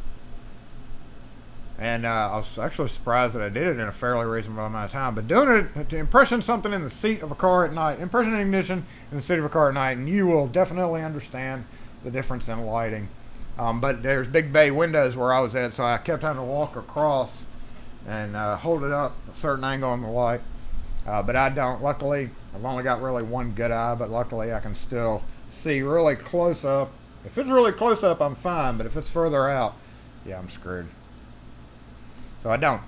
And I was actually surprised that I did it in a fairly reasonable amount of time. But doing it to impression something in the seat of a car at night, impression ignition in the seat of a car at night, and you will definitely understand the difference in lighting. But there's big bay windows where I was at, so I kept having to walk across and hold it up a certain angle on the light. But I don't. Luckily, I've only got really one good eye, but luckily I can still see really close up. If it's really close up, I'm fine, but if it's further out, yeah, I'm screwed. So I don't.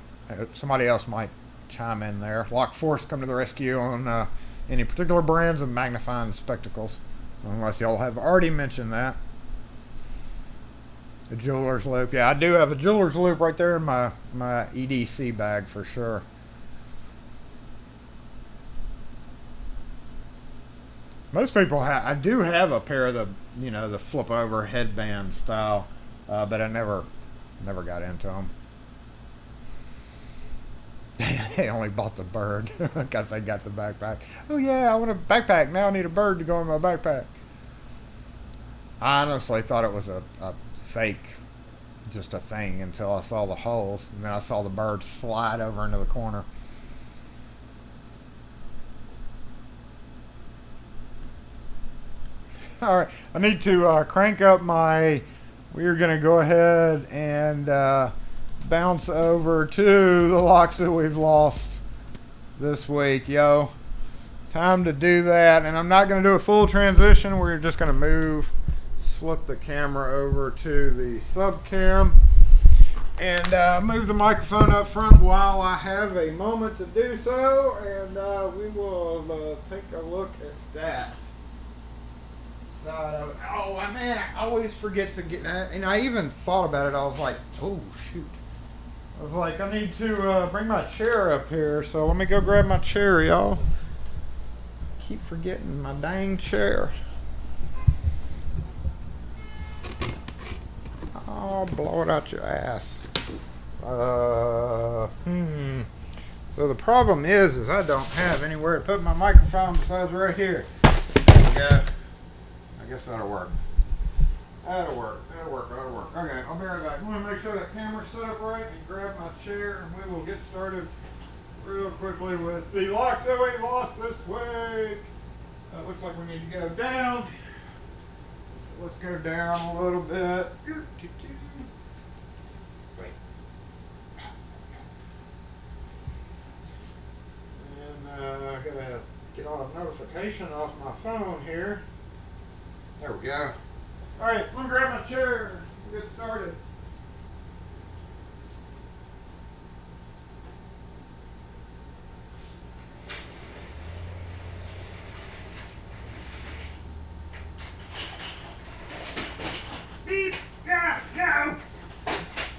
Somebody else might chime in there. Lock Force, come to the rescue on any particular brands of magnifying spectacles, unless y'all have already mentioned that. A jeweler's loop. Yeah, I do have a jeweler's loop right there in my EDC bag for sure. Most people have. I do have a pair of the flip over headband style, but I never got into them. They only bought the bird because they got the backpack. Oh yeah, I want a backpack. Now I need a bird to go in my backpack. I honestly thought it was a fake, just a thing, until I saw the holes, and then I saw the bird slide over into the corner. All right, I need to crank up my. We're gonna go ahead and bounce over to the locks that we've lost this week, yo. Time to do that, and I'm not gonna do a full transition. We're just gonna slip the camera over to the sub cam, and move the microphone up front while I have a moment to do so, and we will take a look at that. Oh man, I always forget to get, and I even thought about it. I was like, oh shoot. I was like, I need to bring my chair up here, so let me go grab my chair, y'all. Keep forgetting my dang chair. Oh, blow it out your ass. So the problem is I don't have anywhere to put my microphone besides right here. There we go. I guess that'll work. That'll work. Okay, I'll be right back. I want to make sure that camera's set up right and grab my chair, and we will get started real quickly with the locks that we lost this week. Looks like we need to go down. So let's go down a little bit. Wait. And I gotta get all the notification off my phone here. There we go. All right, let me grab my chair. We'll get started. Beep, yeah, no.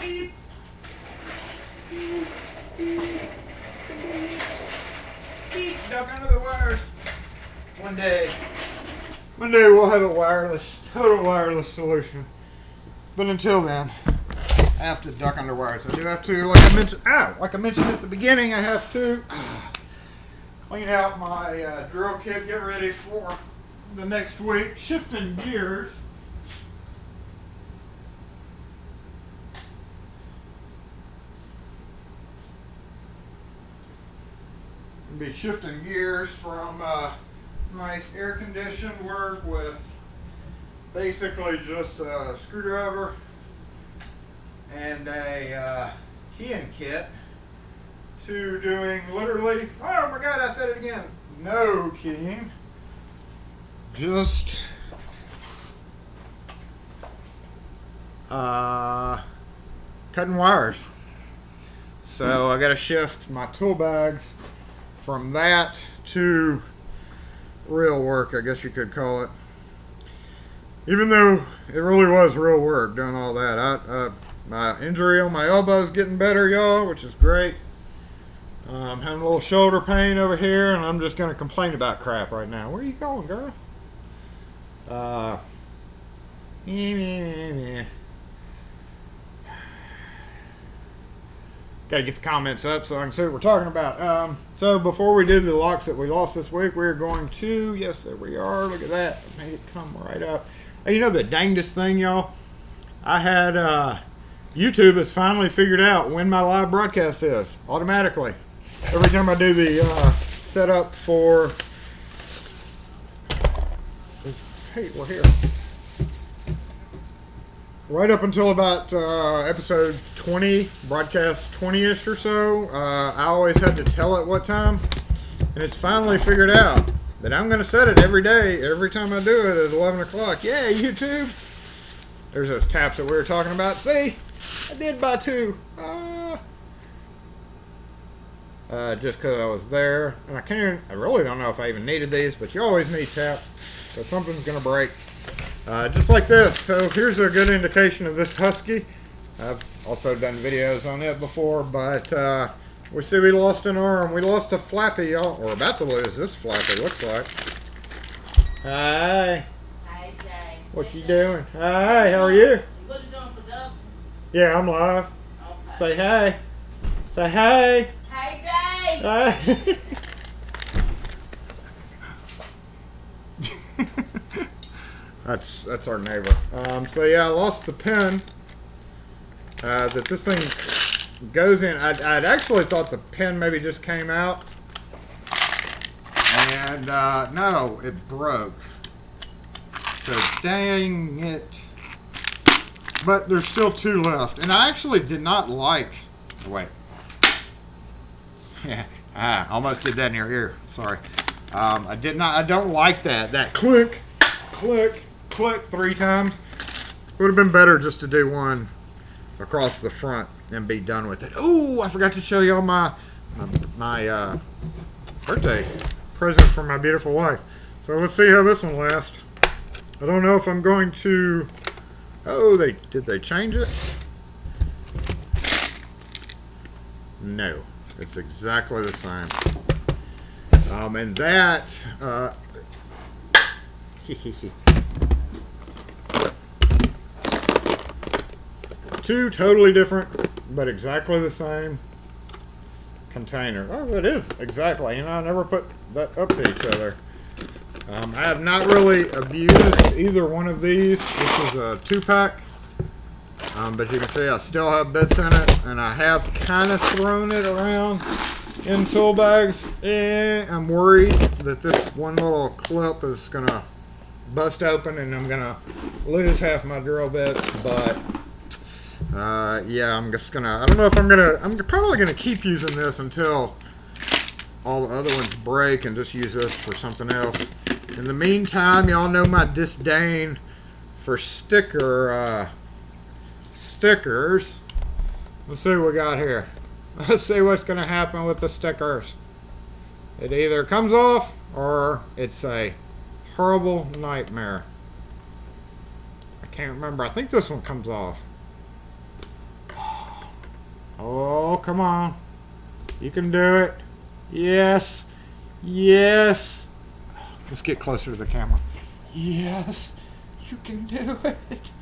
Beep. Beep, beep, beep. Beep, duck under the wires. One day we'll have a total wireless solution. But until then, I have to duck under wires. I do have to, like I mentioned at the beginning, I have to clean out my drill kit, get ready for the next week. Shifting gears. Be shifting gears from nice air-conditioned work with basically just a screwdriver and a keying kit to doing literally, oh my god, I said it again, no keying, just cutting wires. So I got to shift my tool bags from that to real work, I guess you could call it. Even though it really was real work doing all that. My injury on my elbow is getting better, y'all, which is great. I'm having a little shoulder pain over here, and I'm just going to complain about crap right now. Where are you going, girl? Got to get the comments up so I can see what we're talking about. So before we do the locks that we lost this week, we're going to, yes, there we are. Look at that. Made it come right up. Hey, you know the dangest thing, y'all? I had, YouTube has finally figured out when my live broadcast is, automatically. Every time I do the setup for, hey, we're here. Right up until about episode 20, broadcast 20-ish or so, I always had to tell it what time. And it's finally figured out that I'm going to set it every day, every time I do it at 11 o'clock. Yeah, YouTube. There's those taps that we were talking about. See? I did buy 2. Just because I was there. And I really don't know if I even needed these, but you always need taps because something's going to break. Just like this. So here's a good indication of this Husky. I've also done videos on it before, but we see we lost an arm. We lost a flappy, y'all. We're about to lose this flappy, looks like. Hi. Hey, Jay. What you doing? Hi, how are you? What you doing, production? Yeah, I'm live. Okay. Say hey. Say hey. Hey, Jay. Hi. That's our neighbor. So yeah, I lost the pin that this thing goes in. I'd actually thought the pin maybe just came out, and no, it broke. So dang it! But there's still 2 left, and I actually did not like. Wait. Yeah, almost did that in your ear. Sorry. I did not. I don't like that. That click, click, click 3 times. Would have been better just to do one across the front and be done with it. Oh, I forgot to show y'all my birthday present for my beautiful wife. So let's see how this one lasts. I don't know if I'm going to. Oh, did they change it? No, it's exactly the same. And that. 2 totally different, but exactly the same container. Oh, it is exactly. I never put that up to each other. I have not really abused either one of these. This is a 2-pack. But you can see I still have bits in it, and I have kind of thrown it around in tool bags. I'm worried that this one little clip is going to bust open and I'm going to lose half my drill bits, but yeah, I'm just gonna, I don't know if I'm probably gonna keep using this until all the other ones break and just use this for something else. In the meantime, y'all know my disdain for stickers. Let's see what we got here. Let's see what's gonna happen with the stickers. It either comes off or it's a horrible nightmare. I can't remember. I think this one comes off. Oh, come on. You can do it. Yes. Yes. Let's get closer to the camera. Yes. You can do it.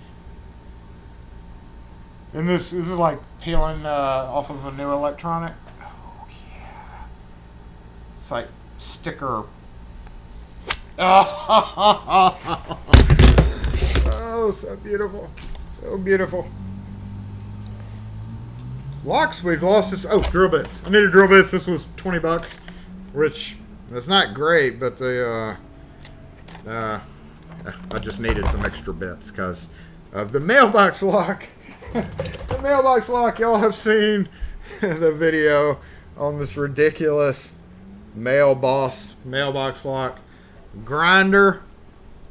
And this is like peeling off of a new electronic. Oh, yeah. It's like sticker. Oh, so beautiful. So beautiful. Locks, we've lost this. Oh, drill bits. I needed drill bits. This was $20, which is not great, but I just needed some extra bits because of the mailbox lock. The mailbox lock, y'all have seen the video on this ridiculous mailbox lock grinder,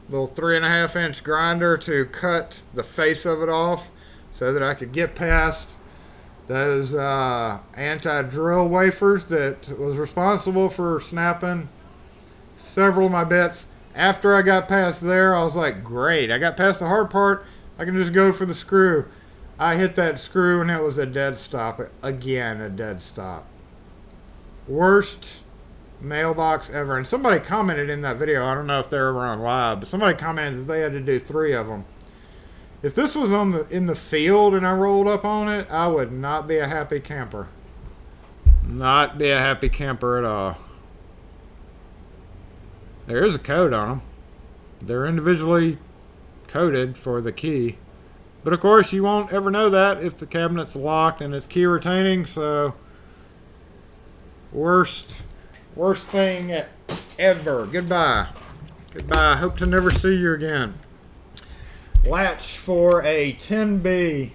little 3.5-inch grinder to cut the face of it off so that I could get past those anti-drill wafers that was responsible for snapping several of my bits. After I got past there, I was like, great, I got past the hard part, I can just go for the screw. I hit that screw and it was a dead stop. Again, a dead stop. Worst mailbox ever. And somebody commented in that video, I don't know if they were on live, but somebody commented that they had to do 3 of them. If this was in the field and I rolled up on it, I would not be a happy camper. Not be a happy camper at all. There is a code on them. They're individually coded for the key. But of course, you won't ever know that if the cabinet's locked and it's key retaining, so worst thing ever. Goodbye. Goodbye. Hope to never see you again. Latch for a 10B.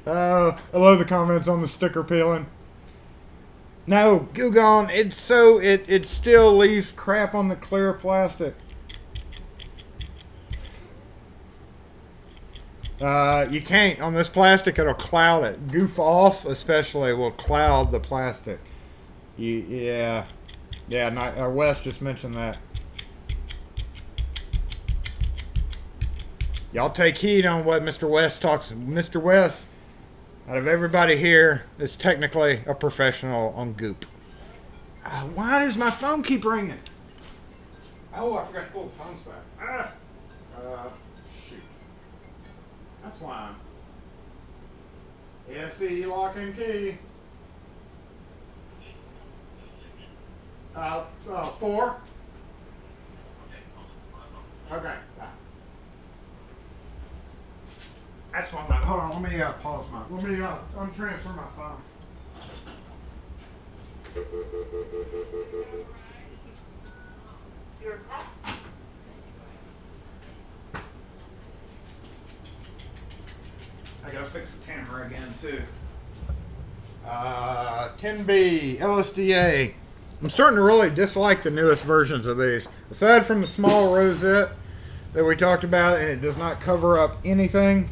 I love the comments on the sticker peeling. No, Goo Gone, it's so it still leaves crap on the clear plastic. You can't on this plastic. It'll cloud it. Goof off, especially, will cloud the plastic. Yeah. Wes just mentioned that. Y'all take heed on what Mr. West talks. Mr. West, out of everybody here, is technically a professional on goop. Why does my phone keep ringing? Oh, I forgot to pull the phones back. Shoot. That's why. SE lock and key. 4. Okay. That's one. Hold on. Let me pause my. Let me untransfer my phone. I gotta fix the camera again too. 10B LSDA. I'm starting to really dislike the newest versions of these. Aside from the small rosette that we talked about, and it does not cover up anything.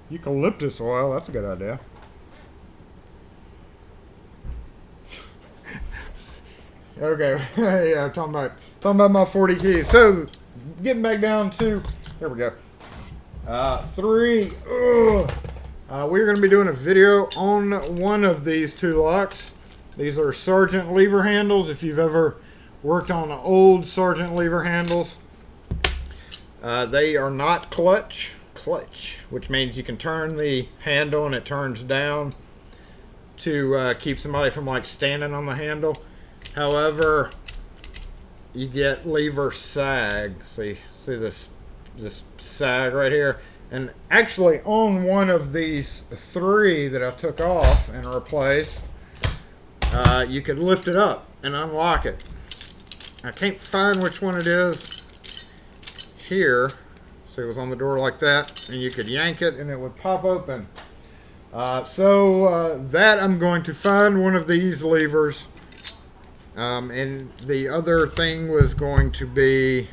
Eucalyptus oil, that's a good idea. Okay, yeah, talking about my 40 keys. So, getting back down to, there we go. 3. We're going to be doing a video on one of these two locks. These are Sargent lever handles. If you've ever worked on old Sargent lever handles, they are not clutch, which means you can turn the handle and it turns down to keep somebody from like standing on the handle. However, you get lever sag. See this sag right here. And actually on one of these 3 that I took off and replaced, you could lift it up and unlock it. I can't find which one it is here. So it was on the door like that, and you could yank it and it would pop open. That I'm going to find one of these levers. And the other thing was going to be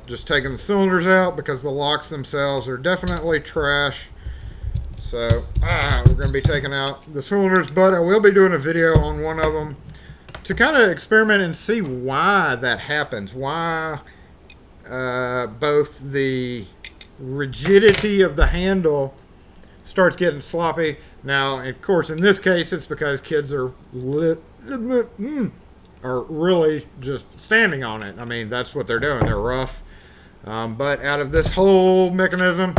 just taking the cylinders out, because the locks themselves are definitely trash. So we're going to be taking out the cylinders, but I will be doing a video on one of them to kind of experiment and see why that happens. Why both the rigidity of the handle starts getting sloppy. Now, of course, in this case, it's because kids are really just standing on it. I mean, that's what they're doing. They're rough. But out of this whole mechanism,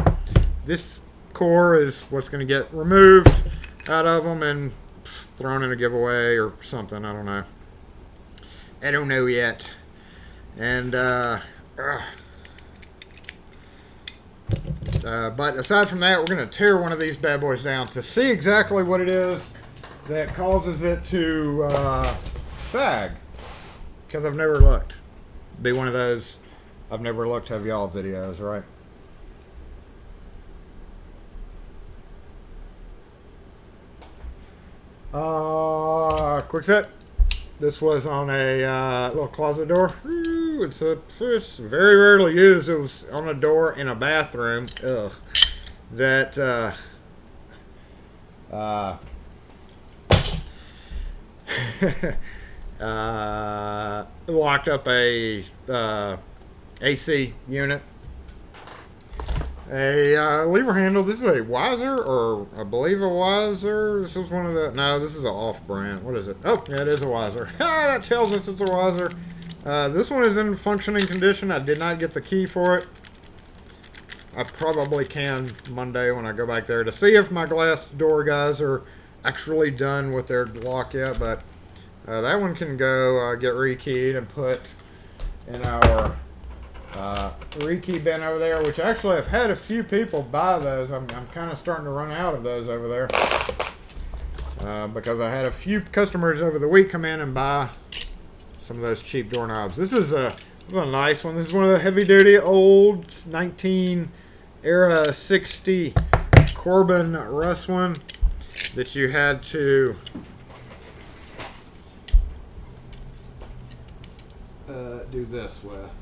this core is what's going to get removed out of them and thrown in a giveaway or something. I don't know. I don't know yet. And, but aside from that, we're going to tear one of these bad boys down to see exactly what it is that causes it to sag, because I've never looked. Be one of those I've never looked have y'all videos, right? Quick set. This was on a little closet door. Ooh, it's very rarely used. It was on a door in a bathroom. Ugh. That locked up a AC unit. A lever handle. This is a Weiser, or I believe a Weiser. This was one of the. No, this is an off-brand. What is it? Oh, yeah, it is a Weiser. That tells us it's a Weiser. This one is in functioning condition. I did not get the key for it. I probably can Monday when I go back there to see if my glass door guys are actually done with their lock yet. But that one can go get rekeyed and put in our rekey bin over there, which actually I've had a few people buy those. I'm kind of starting to run out of those over there because I had a few customers over the week come in and buy some of those cheap doorknobs. This is a nice one. This is one of the heavy-duty old 19 era 60 Corbin Russ one that you had to do this with.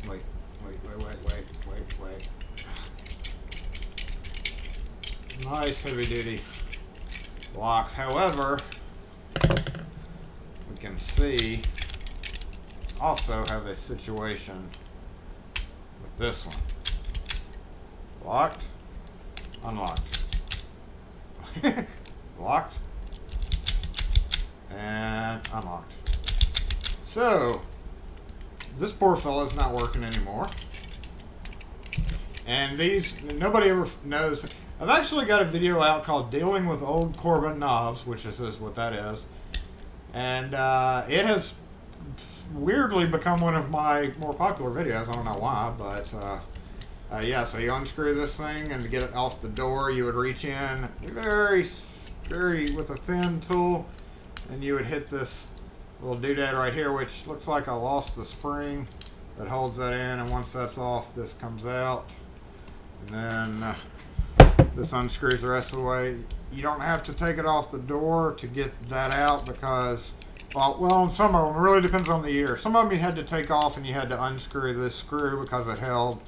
Wait. Nice heavy-duty locks. However, we can see also have a situation with this one. Locked, unlocked, locked, and unlocked. So this poor fella's not working anymore. And these, nobody ever knows. I've actually got a video out called Dealing with Old Corbin Knobs, which is what that is. And it has weirdly become one of my more popular videos. I don't know why, but yeah, so you unscrew this thing, and to get it off the door, you would reach in very with a thin tool, and you would hit this little doodad right here, which looks like I lost the spring that holds that in, and once that's off, this comes out, and then this unscrews the rest of the way. You don't have to take it off the door to get that out because, well, on some of them, it really depends on the year. Some of them you had to take off and you had to unscrew this screw because it held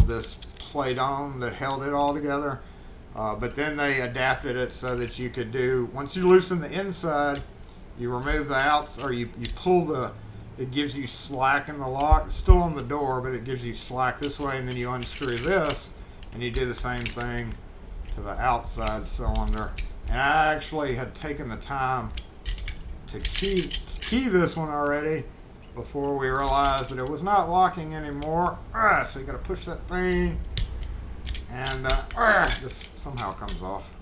this plate on that held it all together. But then they adapted it so that you could do, once you loosen the inside, you remove the outs, or you pull the, it gives you slack in the lock. It's still on the door, but it gives you slack this way, and then you unscrew this, and you do the same thing to the outside cylinder. And I actually had taken the time to key this one already before we realized that it was not locking anymore. So you got to push that thing, and this somehow comes off.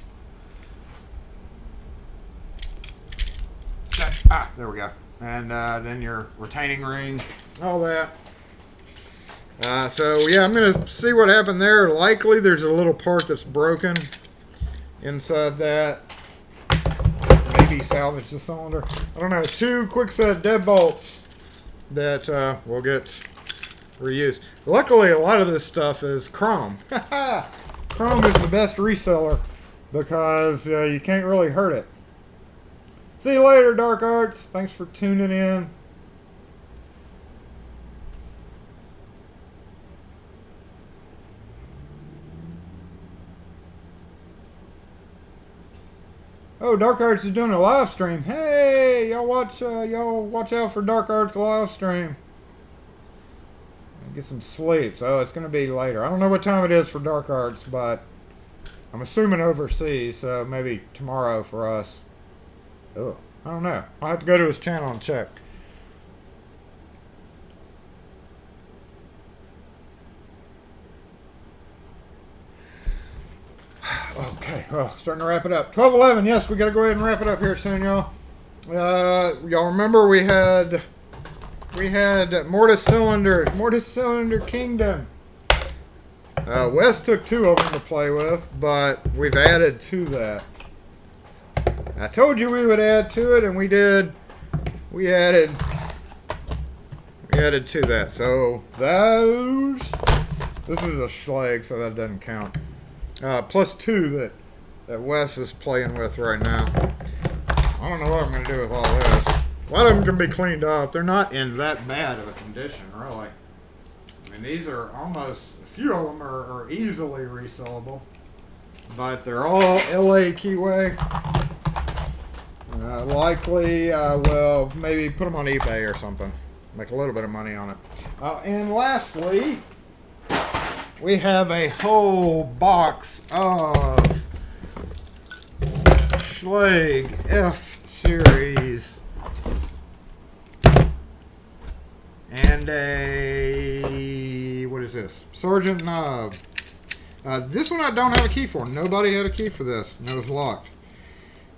There we go. And then your retaining ring, all that. So yeah, I'm gonna see what happened there. Likely there's a little part that's broken inside that. Maybe salvage the cylinder. I don't know. 2 quick set deadbolts that will get reused. Luckily, a lot of this stuff is chrome. Chrome is the best reseller because you can't really hurt it. See you later, Dark Arts. Thanks for tuning in. Oh, Dark Arts is doing a live stream. Hey, y'all watch out for Dark Arts live stream. Get some sleep. So it's going to be later. I don't know what time it is for Dark Arts, but I'm assuming overseas, so maybe tomorrow for us. Oh, I don't know. I'll have to go to his channel and check. Okay, well, starting to wrap it up. 12:11. Yes, we got to go ahead and wrap it up here soon, y'all. Y'all remember we had Mortis Cylinder Kingdom. Wes took 2 of them to play with, but we've added to that. I told you we would add to it, and we did. We added to that. So those. This is a Schlag, so that doesn't count. Plus 2 that Wes is playing with right now. I don't know what I'm going to do with all this. A lot of them can be cleaned up. They're not in that bad of a condition, really. I mean, these are almost, a few of them are easily resellable. But they're all LA keyway. Likely, well, maybe put them on eBay or something. Make a little bit of money on it. And lastly, we have a whole box of Schlage F Series and a, what is this? Sergeant knob. This one I don't have a key for. Nobody had a key for this, and it was locked.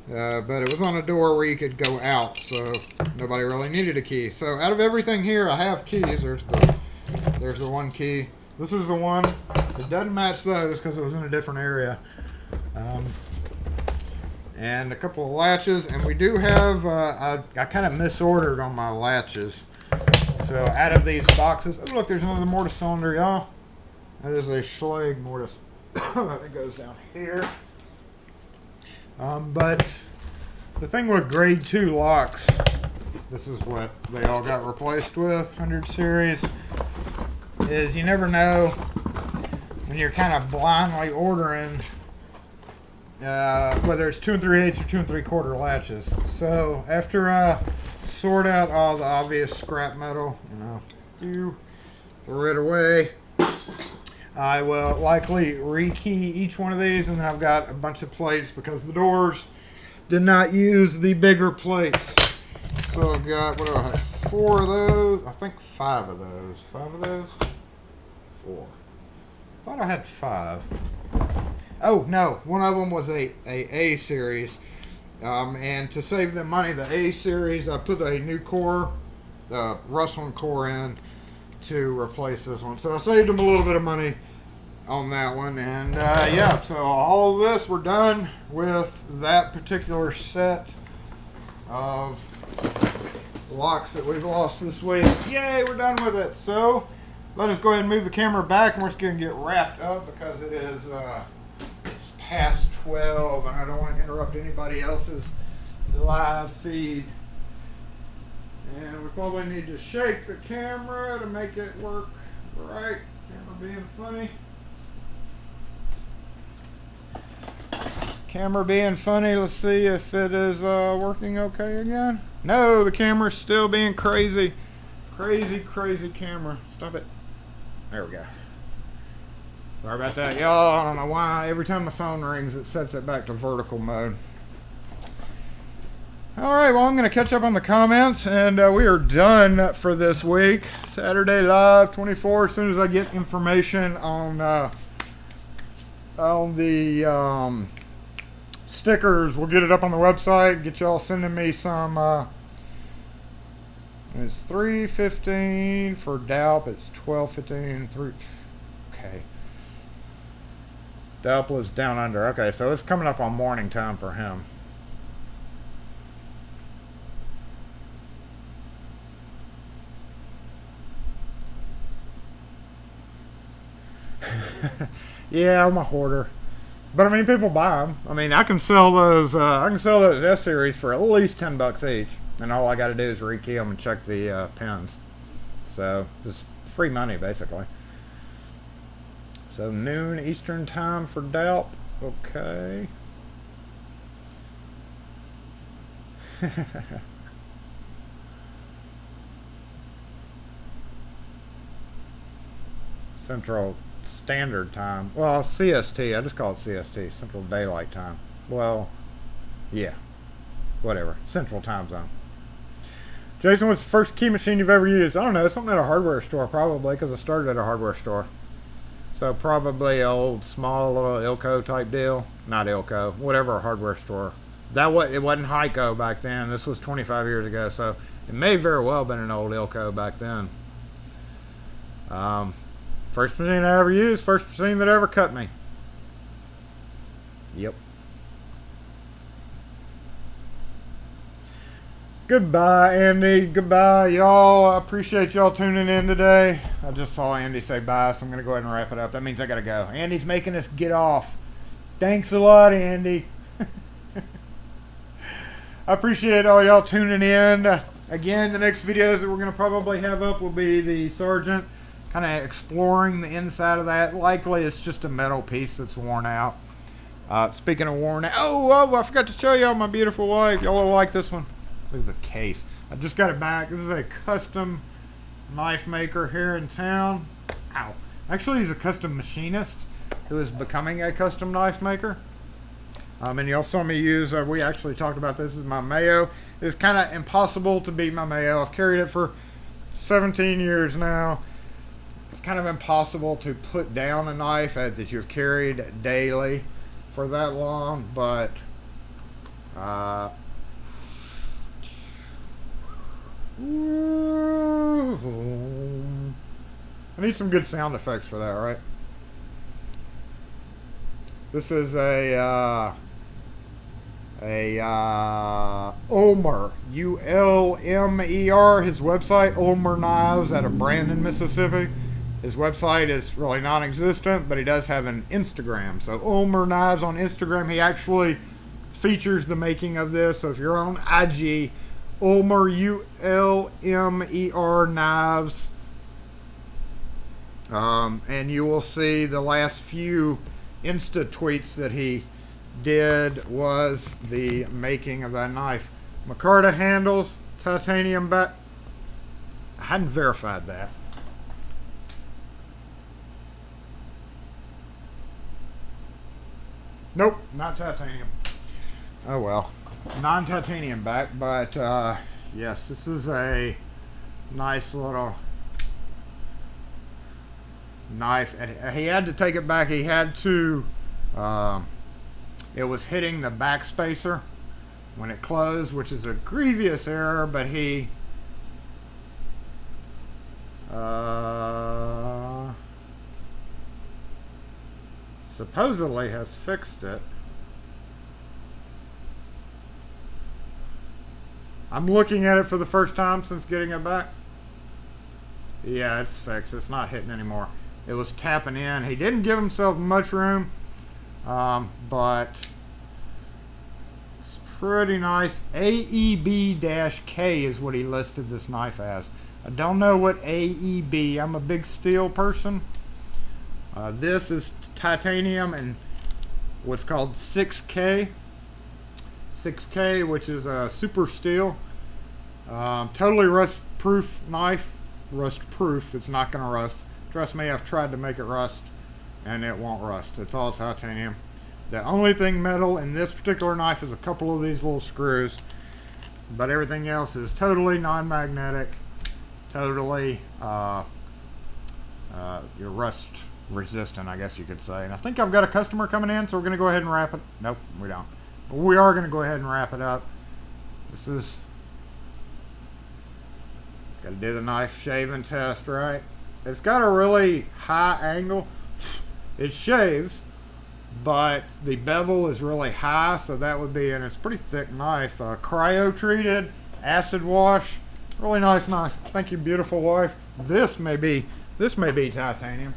But it was on a door where you could go out, so nobody really needed a key. So out of everything here, I have keys. There's the one key. This is the one. It doesn't match those because it was in a different area. and a couple of latches, and we do have, I kind of misordered on my latches. So out of these boxes, oh look, there's another mortise cylinder, y'all. That is a Schlage mortise. It goes down here. But the thing with grade 2 locks, this is what they all got replaced with, 100 series, is you never know when you're kind of blindly ordering whether it's 2 3/8 or 2 3/4 latches. So after I sort out all the obvious scrap metal, throw it away, I will likely rekey each one of these, and I've got a bunch of plates because the doors did not use the bigger plates. So I've got, what do I have, 4 of those? I think 5 of those. 5 of those? 4. I thought I had 5. Oh, no. One of them was a series. And to save them money, the A series, I put a new core, rustling core in to replace this one. So I saved them a little bit of money on that one. And yeah, so all of this, we're done with that particular set of locks that we've lost this week. Yay, we're done with it. So let us go ahead and move the camera back, and we're just going to get wrapped up because it is it's past 12 and I don't want to interrupt anybody else's live feed. And we probably need to shake the camera to make it work right. Camera being funny. Camera being funny. Let's see if it is working okay again. No, the camera's still being crazy. Crazy camera. Stop it. There we go. Sorry about that, y'all. I don't know why. Every time the phone rings, it sets it back to vertical mode. Alright, well, I'm going to catch up on the comments, and we are done for this week. Saturday Live 24. As soon as I get information on the stickers, we'll get it up on the website. Get y'all sending me some. It's $3.15 for Dalp. It's $12.15. Okay. Dalp was down under. Okay, so it's coming up on morning time for him. Yeah, I'm a hoarder, but I mean, people buy them. I mean, I can sell those. S series for at least $10 each, and all I got to do is rekey them and check the pins. So just free money, basically. So noon Eastern time for Dalp. Okay. Central Standard Time. Well, CST. I just call it CST. Central Daylight Time. Well, yeah. Whatever. Central Time Zone. Jason, what's the first key machine you've ever used? I don't know. Something at a hardware store, probably, because I started at a hardware store. So probably old, small, little Ilco type deal. Not Ilco. Whatever, a hardware store. It wasn't Heiko back then. This was 25 years ago, so it may very well have been an old Ilco back then. First machine I ever used, first machine that ever cut me. Yep. Goodbye, Andy. Goodbye, y'all. I appreciate y'all tuning in today. I just saw Andy say bye, so I'm going to go ahead and wrap it up. That means I got to go. Andy's making us get off. Thanks a lot, Andy. I appreciate all y'all tuning in. Again, the next videos that we're going to probably have up will be the Sergeant. Kind of exploring the inside of that. Likely it's just a metal piece that's worn out. Speaking of worn out, oh, I forgot to show y'all my beautiful wife. Y'all will like this one. Look at the case. I just got it back. This is a custom knife maker here in town. Ow. Actually, he's a custom machinist who is becoming a custom knife maker. And y'all saw me use, we actually talked about this, is my Mayo. It's kind of impossible to beat my Mayo. I've carried it for 17 years now. It's kind of impossible to put down a knife that you've carried daily for that long, but I need some good sound effects for that, right? This is a Ulmer, U-L-M-E-R, his website, Ulmer Knives out of Brandon, Mississippi. His website is really non-existent, but he does have an Instagram. So Ulmer Knives on Instagram. He actually features the making of this. So if you're on IG, Ulmer, U-L-M-E-R Knives. And you will see the last few Insta tweets that he did was the making of that knife. Micarta handles, titanium back. I hadn't verified that. Nope, not titanium. Oh well, non-titanium back, but yes, this is a nice little knife. And he had to take it back. He had to. It was hitting the back spacer when it closed, which is a grievous error, but he supposedly has fixed it. I'm looking at it for the first time since getting it back. Yeah, it's fixed. It's not hitting anymore. It was tapping in. He didn't give himself much room. But it's pretty nice. AEB-K is what he listed this knife as. I don't know what AEB. I'm a big steel person. This is titanium and what's called 6K. 6K, which is a super steel. Totally rust-proof knife. Rust-proof. It's not going to rust. Trust me, I've tried to make it rust. And it won't rust. It's all titanium. The only thing metal in this particular knife is a couple of these little screws, but everything else is totally non-magnetic, totally you're rust resistant, I guess you could say. And I think I've got a customer coming in, so we're going to go ahead and wrap it. Nope, we don't. But we are going to go ahead and wrap it up. This is got to do the knife shaving test, right? It's got a really high angle. It shaves, but the bevel is really high, so that would be, and it's a pretty thick knife. Cryo treated, acid wash, really nice knife. Thank you, beautiful wife. This may be titanium.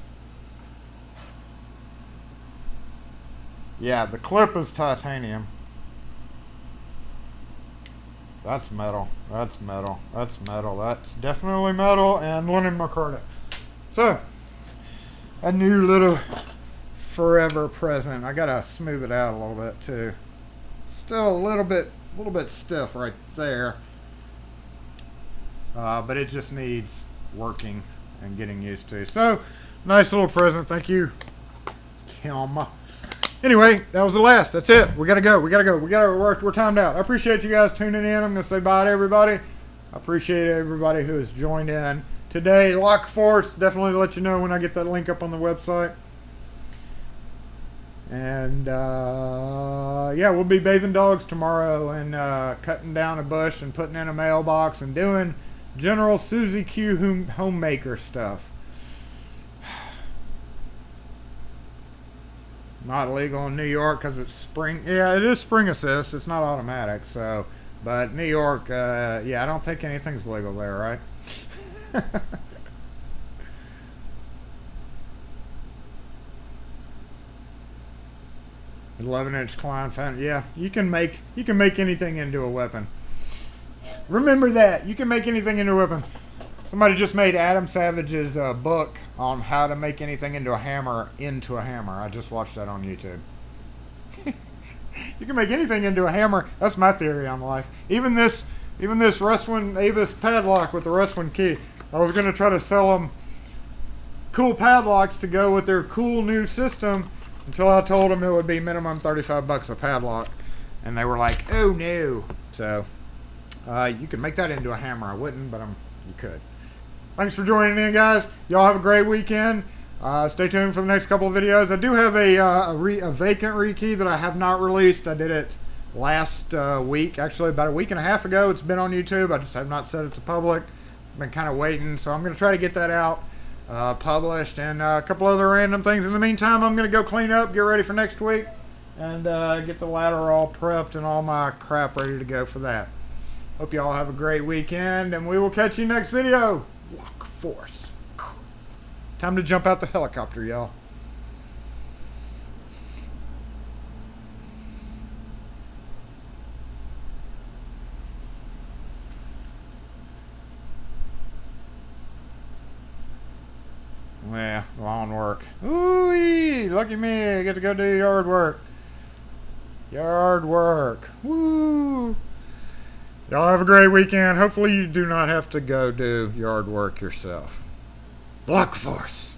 Yeah, the clip is titanium. That's metal. That's metal. That's metal. That's definitely metal and linen micarta. So, a new little forever present. I gotta smooth it out a little bit too. Still a little bit stiff right there, but it just needs working and getting used to. So, nice little present. Thank you, Kim. Anyway, that was the last. That's it. We gotta go. We're timed out. I appreciate you guys tuning in. I'm gonna say bye to everybody. I appreciate everybody who has joined in today. Lock Force, definitely let you know when I get that link up on the website. And yeah, we'll be bathing dogs tomorrow and cutting down a bush and putting in a mailbox and doing general Susie Q homemaker stuff. Not legal in New York because it's spring. Yeah, it is spring assist. It's not automatic. So, but New York, yeah, I don't think anything's legal there, right? 11-inch Klein found. Yeah, you can make anything into a weapon. Remember that, you can make anything into a weapon. Somebody just made Adam Savage's book on how to make anything into a hammer. I just watched that on YouTube. You can make anything into a hammer. That's my theory on life. Even this Rustwin Avis padlock with the Rustwin key. I was going to try to sell them cool padlocks to go with their cool new system until I told them it would be minimum $35 a padlock. And they were like, oh no. So, you can make that into a hammer. I wouldn't, but you could. Thanks for joining in, guys. Y'all have a great weekend. Stay tuned for the next couple of videos. I do have a vacant rekey that I have not released. I did it last week, actually about a week and a half ago. It's been on YouTube. I just have not set it to public. Been kind of waiting, so I'm going to try to get that out, published, and a couple other random things. In the meantime, I'm going to go clean up, get ready for next week, and get the ladder all prepped and all my crap ready to go for that. Hope you all have a great weekend, and we will catch you next video. Lock force. Time to jump out the helicopter, y'all. Yeah, lawn work. Ooh, lucky me, I get to go do yard work. Yard work. Woo! Y'all have a great weekend. Hopefully you do not have to go do yard work yourself. Lock force.